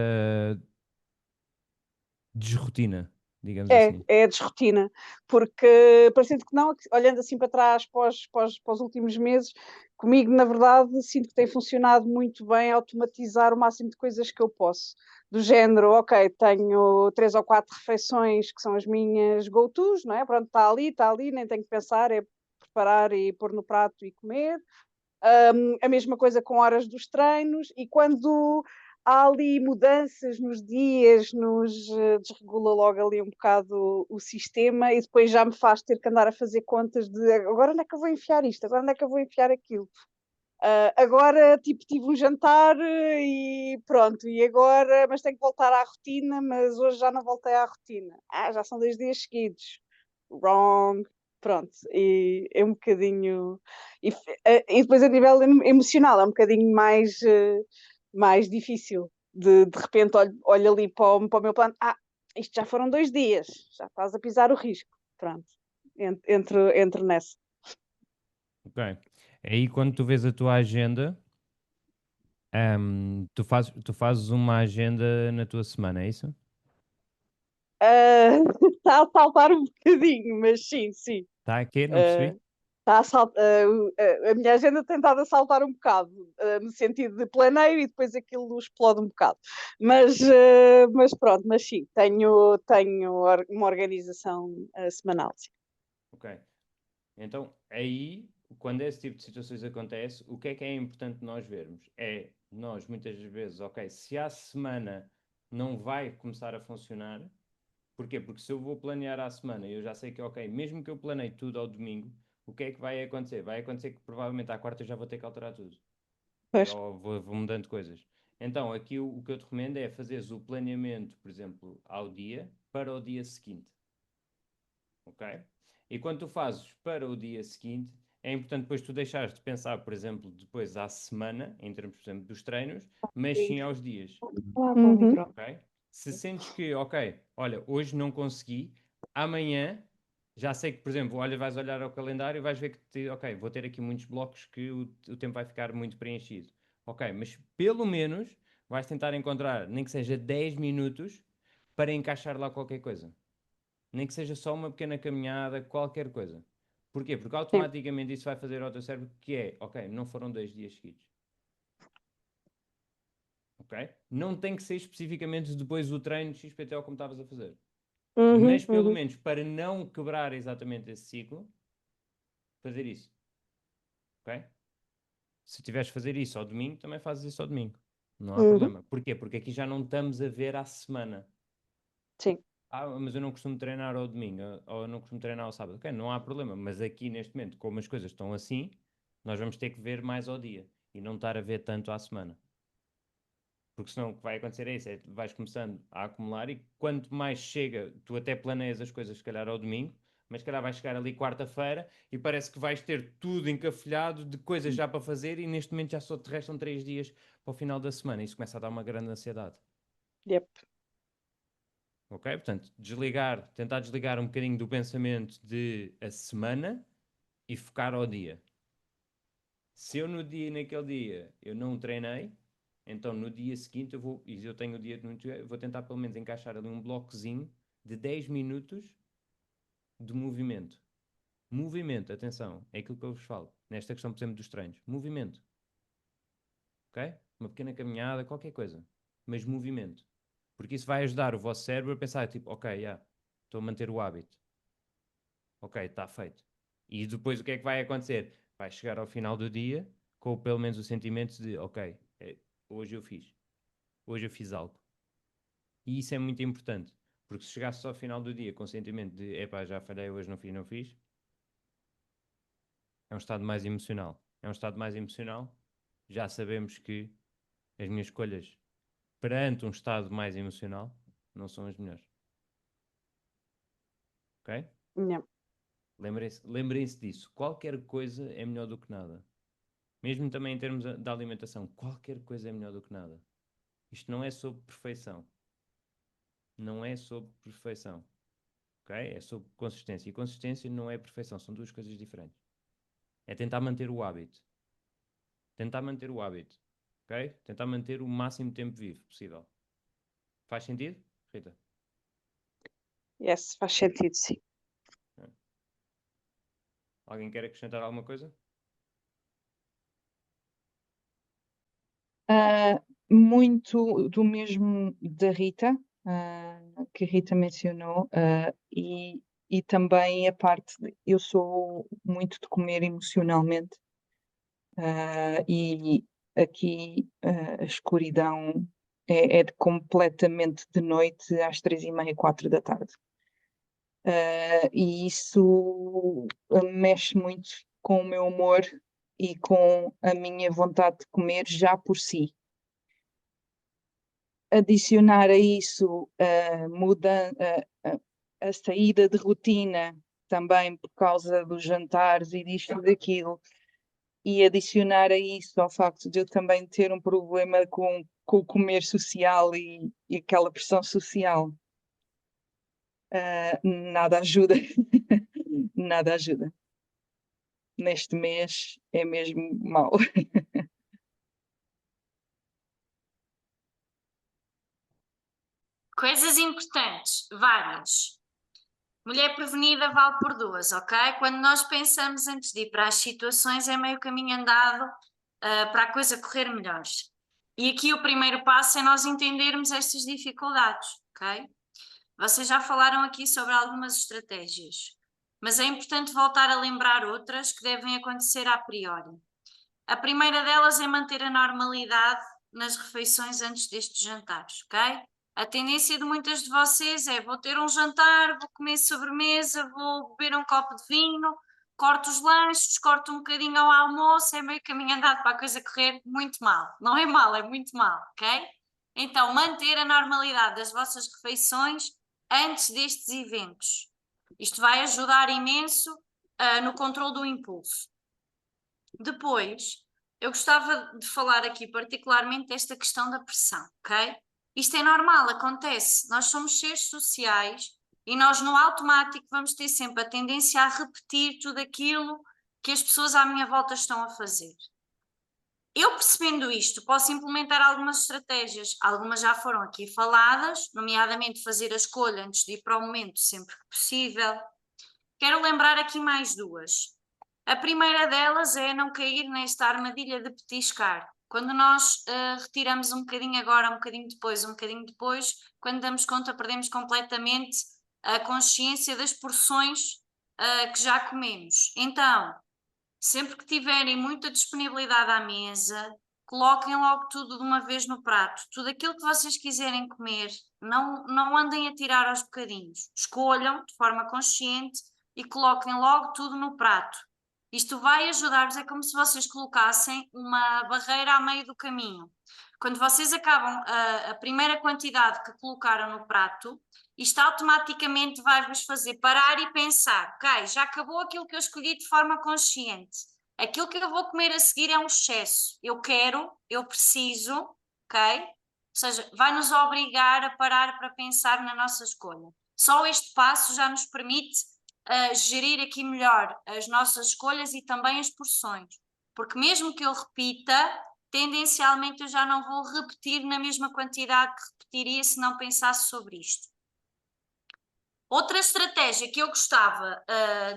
desrotina, digamos É, assim. é a desrotina, porque parecendo que não, olhando assim para trás para os últimos meses, comigo, na verdade, sinto que tem funcionado muito bem automatizar o máximo de coisas que eu posso. Do género, ok, tenho 3 ou 4 refeições que são as minhas go-tos, não é? Pronto, está ali, nem tenho que pensar, é preparar e pôr no prato e comer. A mesma coisa com horas dos treinos, e quando há ali mudanças nos dias, desregula logo ali um bocado o sistema e depois já me faz ter que andar a fazer contas de agora onde é que eu vou enfiar isto, agora onde é que eu vou enfiar aquilo. Agora, tipo, tive um jantar e pronto, e agora, mas tenho que voltar à rotina, mas hoje já não voltei à rotina. Já são 2 dias seguidos. Wrong. Pronto, e é um bocadinho. E depois a nível emocional é um bocadinho mais difícil. De repente olho ali para o meu plano, isto já foram 2 dias, já estás a pisar o risco. Pronto, entro nessa. Ok. Aí quando tu vês a tua agenda, tu fazes uma agenda na tua semana, é isso? Está a saltar um bocadinho, mas sim, sim. Está aqui? Não Uh, percebi? está a minha agenda tem estado a saltar um bocado, no sentido de planeio e depois aquilo explode um bocado. Mas pronto, mas sim, tenho uma organização semanal. Sim. Ok. Então, aí, quando esse tipo de situações acontece, o que é importante nós vermos? É nós, muitas vezes, ok, se a semana não vai começar a funcionar, porquê? Porque se eu vou planear a semana e eu já sei que, ok, mesmo que eu planeie tudo ao domingo, o que é que vai acontecer? Vai acontecer que provavelmente à quarta eu já vou ter que alterar tudo. Pois. Ou vou mudando coisas. Então, aqui o que eu te recomendo é fazeres o planeamento, por exemplo, ao dia, para o dia seguinte. Ok? E quando tu fazes para o dia seguinte, é importante depois tu deixares de pensar, por exemplo, depois à semana, em termos, por exemplo, dos treinos, mas sim aos dias. Uhum. Ok? Se sentes que, ok, olha, hoje não consegui, amanhã já sei que, por exemplo, olha, vais olhar ao calendário e vais ver que, ok, vou ter aqui muitos blocos que o tempo vai ficar muito preenchido. Ok, mas pelo menos vais tentar encontrar, nem que seja 10 minutos, para encaixar lá qualquer coisa. Nem que seja só uma pequena caminhada, qualquer coisa. Porquê? Porque automaticamente isso vai fazer ao teu cérebro que é, ok, não foram 2 dias seguidos. Ok? Não tem que ser especificamente depois do treino de XPTO como estavas a fazer. Mas pelo menos para não quebrar exatamente esse ciclo, fazer isso. Ok? Se tiveres de fazer isso ao domingo, também fazes isso ao domingo. Não há problema. Porquê? Porque aqui já não estamos a ver à semana. Sim. Mas eu não costumo treinar ao domingo, ou eu não costumo treinar ao sábado. Ok, não há problema. Mas aqui neste momento, como as coisas estão assim, nós vamos ter que ver mais ao dia e não estar a ver tanto à semana. Porque senão o que vai acontecer é isso, é que vais começando a acumular e quanto mais chega, tu até planeias as coisas se calhar ao domingo, mas se calhar vais chegar ali quarta-feira e parece que vais ter tudo encafolhado de coisas já para fazer e neste momento já só te restam 3 dias para o final da semana. Isso começa a dar uma grande ansiedade. Yep. Ok? Portanto, tentar desligar um bocadinho do pensamento de a semana e focar ao dia. Se eu naquele dia, eu não treinei, então no dia seguinte eu tenho o dia de eu vou tentar pelo menos encaixar ali um blocozinho de 10 minutos de movimento. Movimento, atenção, é aquilo que eu vos falo. Nesta questão, por exemplo, dos treinos. Movimento. Ok? Uma pequena caminhada, qualquer coisa. Mas movimento. Porque isso vai ajudar o vosso cérebro a pensar, tipo, ok, estou a manter o hábito. Ok, está feito. E depois o que é que vai acontecer? Vai chegar ao final do dia com pelo menos o sentimento de, ok, hoje eu fiz. Hoje eu fiz algo. E isso é muito importante. Porque se chegasse ao final do dia com o sentimento de, epá, já falhei, hoje não fiz, é um estado mais emocional. É um estado mais emocional. Já sabemos que as minhas escolhas perante um estado mais emocional não são as melhores. Ok? Yeah. Lembrem-se disso. Qualquer coisa é melhor do que nada. Mesmo também em termos da alimentação, qualquer coisa é melhor do que nada. Isto não é sobre perfeição. Não é sobre perfeição. Ok? É sobre consistência. E consistência não é perfeição. São duas coisas diferentes. É tentar manter o hábito. Tentar manter o hábito. Ok? Tentar manter o máximo tempo vivo possível. Faz sentido, Rita? Yes, faz sentido, sim. Alguém quer acrescentar alguma coisa? Muito do mesmo da Rita, que a Rita mencionou, e também a parte eu sou muito de comer emocionalmente, e aqui a escuridão é completamente de noite às 3h30, 4 da tarde. E isso mexe muito com o meu humor e com a minha vontade de comer já por si. Adicionar a isso a saída de rotina também por causa dos jantares e disto e daquilo, e adicionar a isso ao facto de eu também ter um problema com o comer social e aquela pressão social, nada ajuda. Nada ajuda. Neste mês é mesmo mau. Coisas importantes, várias. Mulher prevenida vale por duas, ok? Quando nós pensamos antes de ir para as situações, é meio caminho andado para a coisa correr melhor. E aqui o primeiro passo é nós entendermos estas dificuldades, ok? Vocês já falaram aqui sobre algumas estratégias, mas é importante voltar a lembrar outras que devem acontecer a priori. A primeira delas é manter a normalidade nas refeições antes destes jantares, ok? A tendência de muitas de vocês é: vou ter um jantar, vou comer sobremesa, vou beber um copo de vinho, corto os lanches, corto um bocadinho ao almoço, é meio caminho andado para a coisa correr muito mal. Não é mal, é muito mal, ok? Então, manter a normalidade das vossas refeições antes destes eventos. Isto vai ajudar imenso no controle do impulso. Depois, eu gostava de falar aqui particularmente desta questão da pressão, ok? Isto é normal, acontece. Nós somos seres sociais e nós no automático vamos ter sempre a tendência a repetir tudo aquilo que as pessoas à minha volta estão a fazer. Eu percebendo isto, posso implementar algumas estratégias, algumas já foram aqui faladas, nomeadamente fazer a escolha antes de ir para o momento sempre que possível. Quero lembrar aqui mais duas. A primeira delas é não cair nesta armadilha de petiscar. Quando nós retiramos um bocadinho agora, um bocadinho depois, quando damos conta, perdemos completamente a consciência das porções que já comemos. Então, sempre que tiverem muita disponibilidade à mesa, coloquem logo tudo de uma vez no prato. Tudo aquilo que vocês quiserem comer, não andem a tirar aos bocadinhos. Escolham de forma consciente e coloquem logo tudo no prato. Isto vai ajudar-vos, é como se vocês colocassem uma barreira a meio do caminho. Quando vocês acabam a primeira quantidade que colocaram no prato, isto automaticamente vai-vos fazer parar e pensar, ok, já acabou aquilo que eu escolhi de forma consciente. Aquilo que eu vou comer a seguir é um excesso. Eu quero, eu preciso, ok? Ou seja, vai-nos obrigar a parar para pensar na nossa escolha. Só este passo já nos permite gerir aqui melhor as nossas escolhas e também as porções. Porque mesmo que eu repita, tendencialmente eu já não vou repetir na mesma quantidade que repetiria se não pensasse sobre isto. Outra estratégia que eu gostava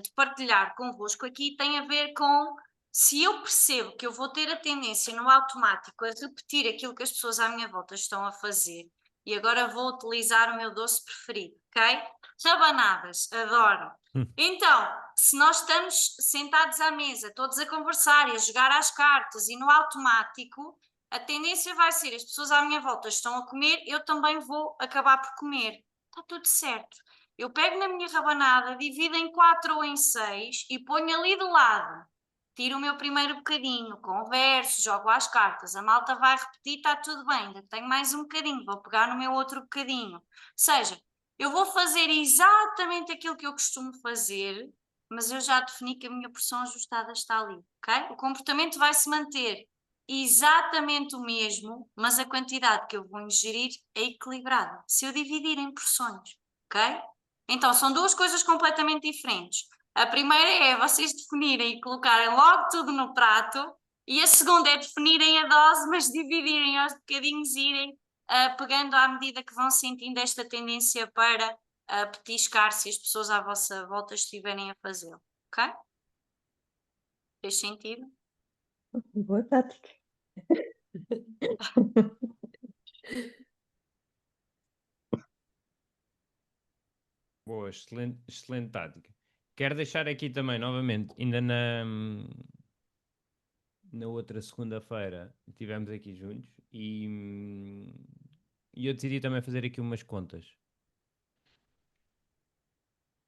de partilhar convosco aqui tem a ver com se eu percebo que eu vou ter a tendência no automático a repetir aquilo que as pessoas à minha volta estão a fazer, e agora vou utilizar o meu doce preferido, ok? Rabanadas, adoro. Então, se nós estamos sentados à mesa, todos a conversar e a jogar às cartas e no automático, a tendência vai ser, as pessoas à minha volta estão a comer, eu também vou acabar por comer. Está tudo certo. Eu pego na minha rabanada, divido em 4 ou em 6 e ponho ali do lado. Tiro o meu primeiro bocadinho, converso, jogo às cartas, a malta vai repetir, está tudo bem, ainda tenho mais um bocadinho, vou pegar no meu outro bocadinho. Ou seja, eu vou fazer exatamente aquilo que eu costumo fazer, mas eu já defini que a minha porção ajustada está ali, ok? O comportamento vai se manter exatamente o mesmo, mas a quantidade que eu vou ingerir é equilibrada, se eu dividir em porções, ok? Então, são duas coisas completamente diferentes. A primeira é vocês definirem e colocarem logo tudo no prato, e a segunda é definirem a dose, mas dividirem aos bocadinhos e irem pegando à medida que vão sentindo esta tendência para petiscar se as pessoas à vossa volta estiverem a fazê-lo. Ok? Fez sentido? Boa tática. Boa, excelente, excelente tática. Quero deixar aqui também, novamente, ainda na outra segunda-feira estivemos aqui juntos e eu decidi também fazer aqui umas contas.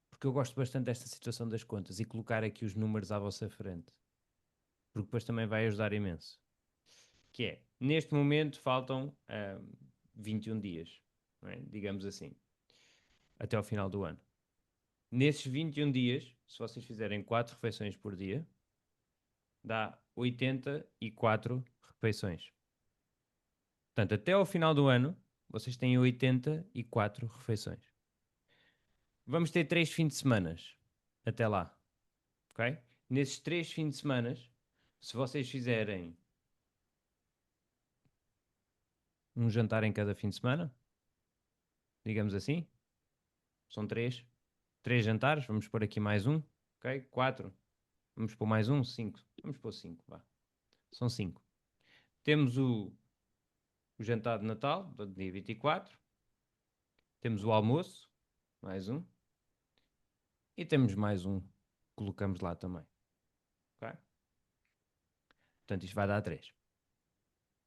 Porque eu gosto bastante desta situação das contas e colocar aqui os números à vossa frente. Porque depois também vai ajudar imenso. Que é, neste momento faltam 21 dias, não é? Digamos assim, até ao final do ano. Nesses 21 dias, se vocês fizerem 4 refeições por dia, dá 84 refeições. Portanto, até ao final do ano, vocês têm 84 refeições. Vamos ter 3 fins de semana até lá, ok? Nesses 3 fins de semana, se vocês fizerem um jantar em cada fim de semana, digamos assim, são 3 jantares, vamos pôr aqui mais um, ok? 4, vamos pôr mais um, 5, vamos pôr 5, vá. São 5. Temos o jantar de Natal, do dia 24, temos o almoço, mais um, e temos mais um, colocamos lá também, ok? Portanto, isto vai dar 3.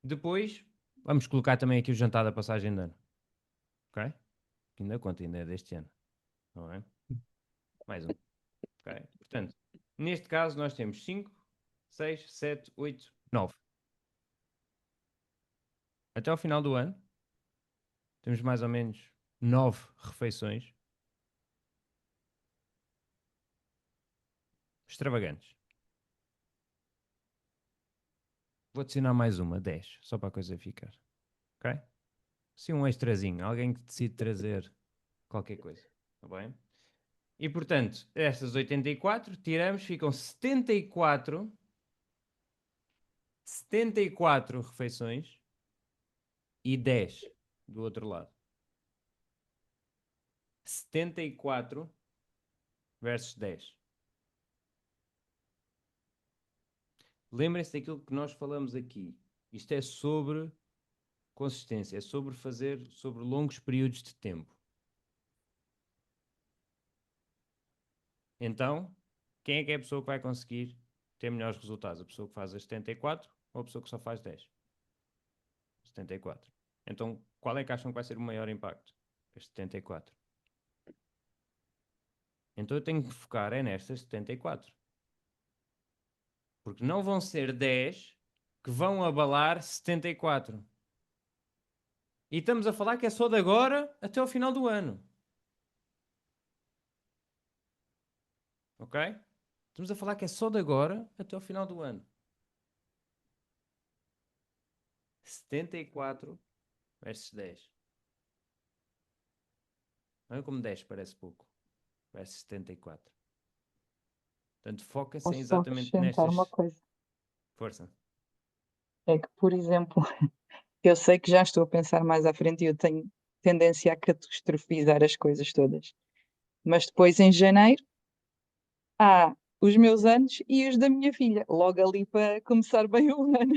Depois, vamos colocar também aqui o jantar da passagem de ano, ok? Que ainda conta, ainda é deste ano, não é? Mais um, ok? Portanto, neste caso nós temos 5, 6, 7, 8, 9. Até ao final do ano, temos mais ou menos 9 refeições extravagantes. Vou adicionar mais uma, 10, só para a coisa ficar. Ok? Sim, um extrazinho. Alguém que decide trazer qualquer coisa. Está bem? E, portanto, estas 84, tiramos, ficam 74 refeições e 10 do outro lado. 74 versus 10. Lembrem-se daquilo que nós falamos aqui. Isto é sobre consistência, é sobre fazer sobre longos períodos de tempo. Então, quem é que é a pessoa que vai conseguir ter melhores resultados? A pessoa que faz as 74 ou a pessoa que só faz 10? 74. Então, qual é que acham que vai ser o maior impacto? Este 74. Então eu tenho que focar nestas 74. Porque não vão ser 10 que vão abalar 74. E estamos a falar que é só de agora até ao final do ano. Ok? Estamos a falar que é só de agora até ao final do ano. 74 versus 10. Olha como 10 parece pouco. Versus 74. Portanto, foca-se Posso só exatamente acrescentar uma nestas... coisa? Força. É que, por exemplo, eu sei que já estou a pensar mais à frente e eu tenho tendência a catastrofizar as coisas todas. Mas depois, em janeiro, há os meus anos e os da minha filha. Logo ali para começar bem o ano.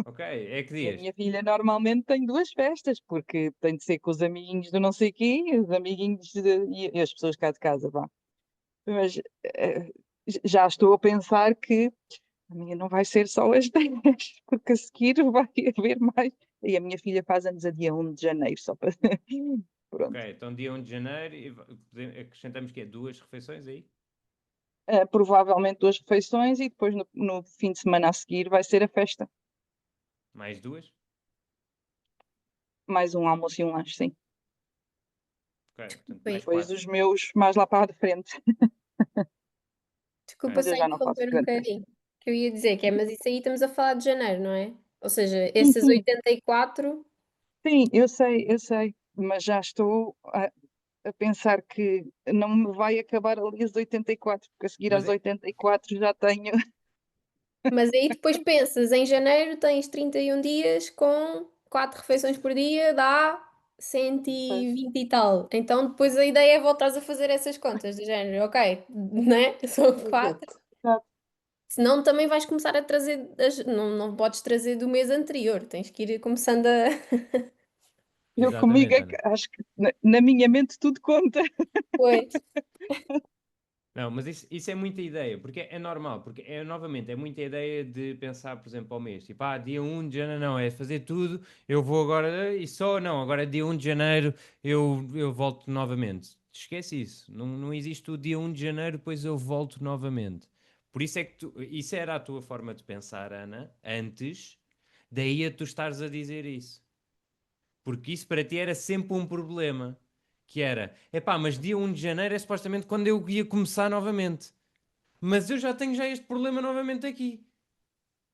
Ok, é que E a dias? minha filha normalmente tem 2 festas, porque tem de ser com os amiguinhos do não sei quê, os amiguinhos e as pessoas cá de casa, vá. Mas já estou a pensar que a minha não vai ser só as 10, porque a seguir vai haver mais. E a minha filha faz anos a dia 1 de janeiro, só para. Pronto. Ok, então dia 1 de janeiro e acrescentamos que é 2 refeições aí? Provavelmente 2 refeições e depois no fim de semana a seguir vai ser a festa. Mais 2? Mais um almoço e um lanche, sim. Ok, portanto Bem, mais Depois 4. os meus mais lá para a frente. desculpa Mas só eu já não faço interromper um grande festa. bocadinho. Que eu ia dizer que é, mas isso aí estamos a falar de janeiro, não é? Ou seja, Sim, essas sim. 84, Sim, eu sei, mas já estou a pensar que não me vai acabar ali as 84, porque a seguir Mas às 84 já tenho. mas aí depois pensas, em janeiro tens 31 dias com 4 refeições por dia, dá 120 e tal. Então depois a ideia é voltares a fazer essas contas, do género, ok, né? São 4. Exato. Senão também vais começar a trazer, não podes trazer do mês anterior, tens que ir começando a. Eu comigo exatamente, é Ana. que acho que na minha mente tudo conta. Pois. Não, mas isso é muita ideia, porque é normal, porque novamente, é muita ideia de pensar, por exemplo, ao mês. Tipo, dia 1 de janeiro não, é fazer tudo, eu vou agora, e só não, agora dia 1 de janeiro eu volto novamente. Esquece isso, não existe o dia 1 de janeiro, depois eu volto novamente. Por isso é que isso era a tua forma de pensar, Ana, antes, daí a tu estares a dizer isso. Porque isso para ti era sempre um problema. Que era, mas dia 1 de janeiro é supostamente quando eu ia começar novamente. Mas eu já tenho este problema novamente aqui.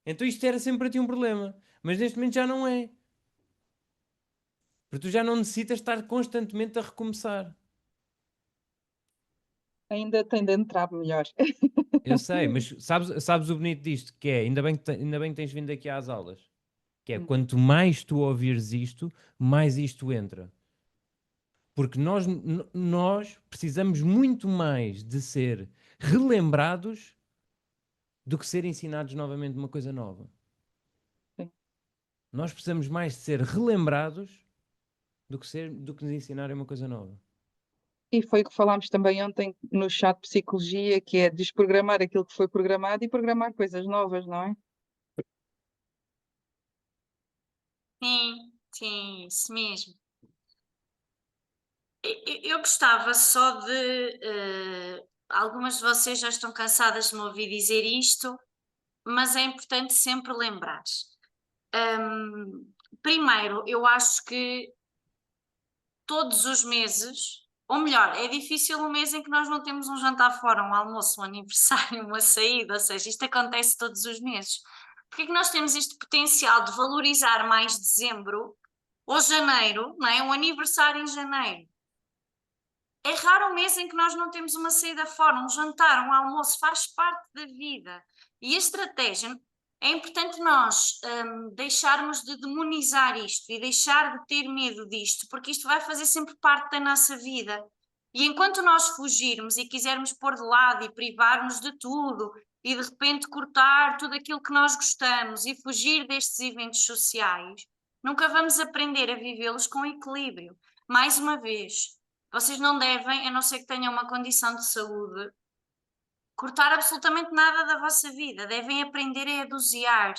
Então isto era sempre para ti um problema. Mas neste momento já não é. Porque tu já não necessitas estar constantemente a recomeçar. Ainda tem de entrar melhor. Eu sei, mas sabes o bonito disto? Que é, ainda bem que tens vindo aqui às aulas. Que é, quanto mais tu ouvires isto, mais isto entra. Porque nós precisamos muito mais de ser relembrados do que ser ensinados novamente uma coisa nova. Sim. Nós precisamos mais de ser relembrados do que nos ensinarem uma coisa nova. E foi o que falámos também ontem no chat de psicologia, que é desprogramar aquilo que foi programado e programar coisas novas, não é? Sim, isso mesmo. Eu gostava só de. Algumas de vocês já estão cansadas de me ouvir dizer isto, mas é importante sempre lembrar. Primeiro, eu acho que todos os meses, ou melhor, é difícil um mês em que nós não temos um jantar fora, um almoço, um aniversário, uma saída, ou seja, isto acontece todos os meses. Porque é que nós temos este potencial de valorizar mais dezembro ou janeiro, não é? Um aniversário em janeiro. É raro o mês em que nós não temos uma saída fora, um jantar, um almoço, faz parte da vida. E a estratégia, é importante nós deixarmos de demonizar isto e deixar de ter medo disto, porque isto vai fazer sempre parte da nossa vida. E enquanto nós fugirmos e quisermos pôr de lado e privar-nos de tudo, e de repente cortar tudo aquilo que nós gostamos e fugir destes eventos sociais, nunca vamos aprender a vivê-los com equilíbrio. Mais uma vez, vocês não devem, a não ser que tenham uma condição de saúde, cortar absolutamente nada da vossa vida. Devem aprender a dosear,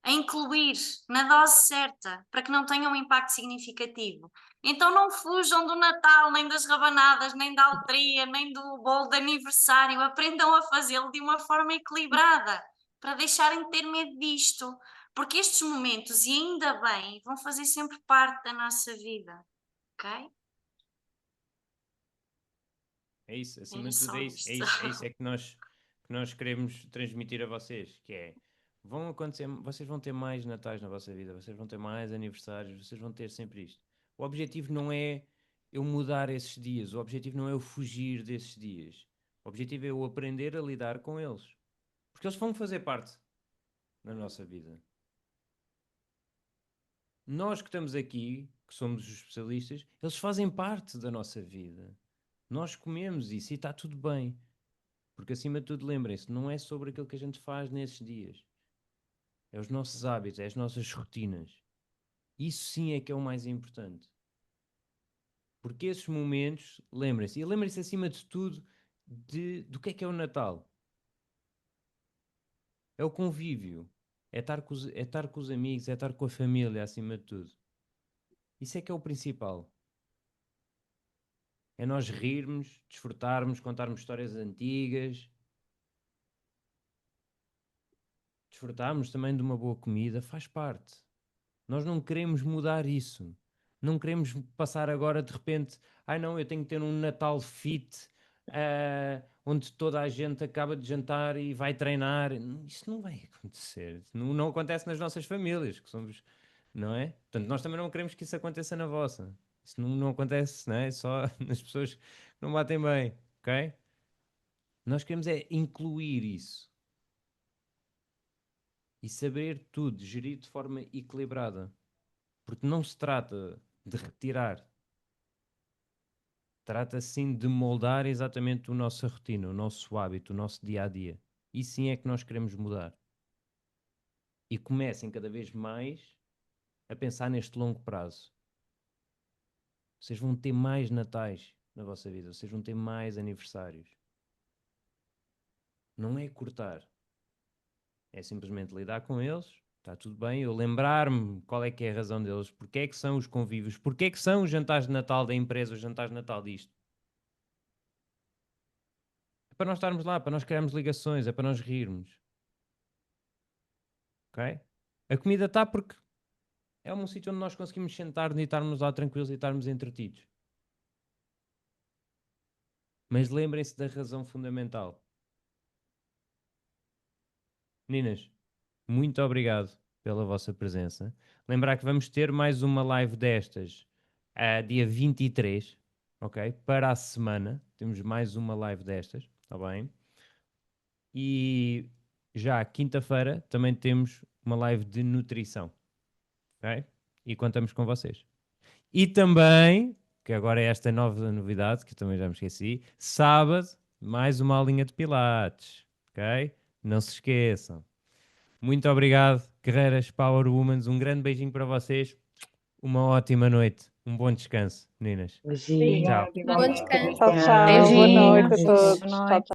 a incluir na dose certa, para que não tenham um impacto significativo. Então não fujam do Natal, nem das rabanadas, nem da alteria, nem do bolo de aniversário. Aprendam a fazê-lo de uma forma equilibrada, para deixarem de ter medo disto. Porque estes momentos, e ainda bem, vão fazer sempre parte da nossa vida. Ok? É isso, acima Era de tudo só é isso, é isto. isso, é isso é que nós queremos transmitir a vocês, que é, vão acontecer, vocês vão ter mais natais na vossa vida, vocês vão ter mais aniversários, vocês vão ter sempre isto. O objetivo não é eu mudar esses dias, o objetivo não é eu fugir desses dias. O objetivo é eu aprender a lidar com eles. Porque eles vão fazer parte da nossa vida. Nós que estamos aqui, que somos os especialistas, eles fazem parte da nossa vida. Nós comemos isso e está tudo bem. Porque acima de tudo, lembrem-se, não é sobre aquilo que a gente faz nesses dias. É os nossos hábitos, é as nossas rotinas. Isso sim é que é o mais importante. Porque esses momentos, lembrem-se, e lembrem-se acima de tudo do que é o Natal. É o convívio, é estar com os amigos, é estar com a família acima de tudo. Isso é que é o principal. É nós rirmos, desfrutarmos, contarmos histórias antigas. Desfrutarmos também de uma boa comida, faz parte. Nós não queremos mudar isso. Não queremos passar agora de repente, ai não, eu tenho que ter um Natal fit, onde toda a gente acaba de jantar e vai treinar. Isso não vai acontecer. Não acontece nas nossas famílias, que somos, não é? Portanto, nós também não queremos que isso aconteça na vossa. Isso não acontece, não é? Só nas pessoas que não batem bem, ok? Nós queremos é incluir isso. E saber tudo, gerir de forma equilibrada. Porque não se trata de retirar. Trata sim de moldar exatamente a nossa rotina, o nosso hábito, o nosso dia-a-dia. E sim é que nós queremos mudar. E comecem cada vez mais a pensar neste longo prazo. Vocês vão ter mais natais na vossa vida. Vocês vão ter mais aniversários. Não é cortar. É simplesmente lidar com eles. Está tudo bem, eu lembrar-me qual é que é a razão deles, porque é que são os convívios, porque é que são os jantares de Natal da empresa, os jantares de Natal disto. É para nós estarmos lá, para nós criarmos ligações, é para nós rirmos. Ok? A comida está porque é um sítio onde nós conseguimos sentar-nos e estarmos lá tranquilos e estarmos entretidos. Mas lembrem-se da razão fundamental. Meninas, muito obrigado pela vossa presença. Lembrar que vamos ter mais uma live destas dia 23, ok? Para a semana. Temos mais uma live destas, está bem? E já quinta-feira também temos uma live de nutrição, ok? E contamos com vocês. E também, que agora é esta nova novidade, que eu também já me esqueci, sábado, mais uma aulinha de pilates, ok? Não se esqueçam. Muito obrigado, guerreiras Power Womans. Um grande beijinho para vocês. Uma ótima noite. Um bom descanso, meninas. Beijinho. Tchau. Obrigada, Bom igualmente. descanso. Tchau, tchau. Boa Beijinhos. noite a todos. Boa Tchau, noite. tchau.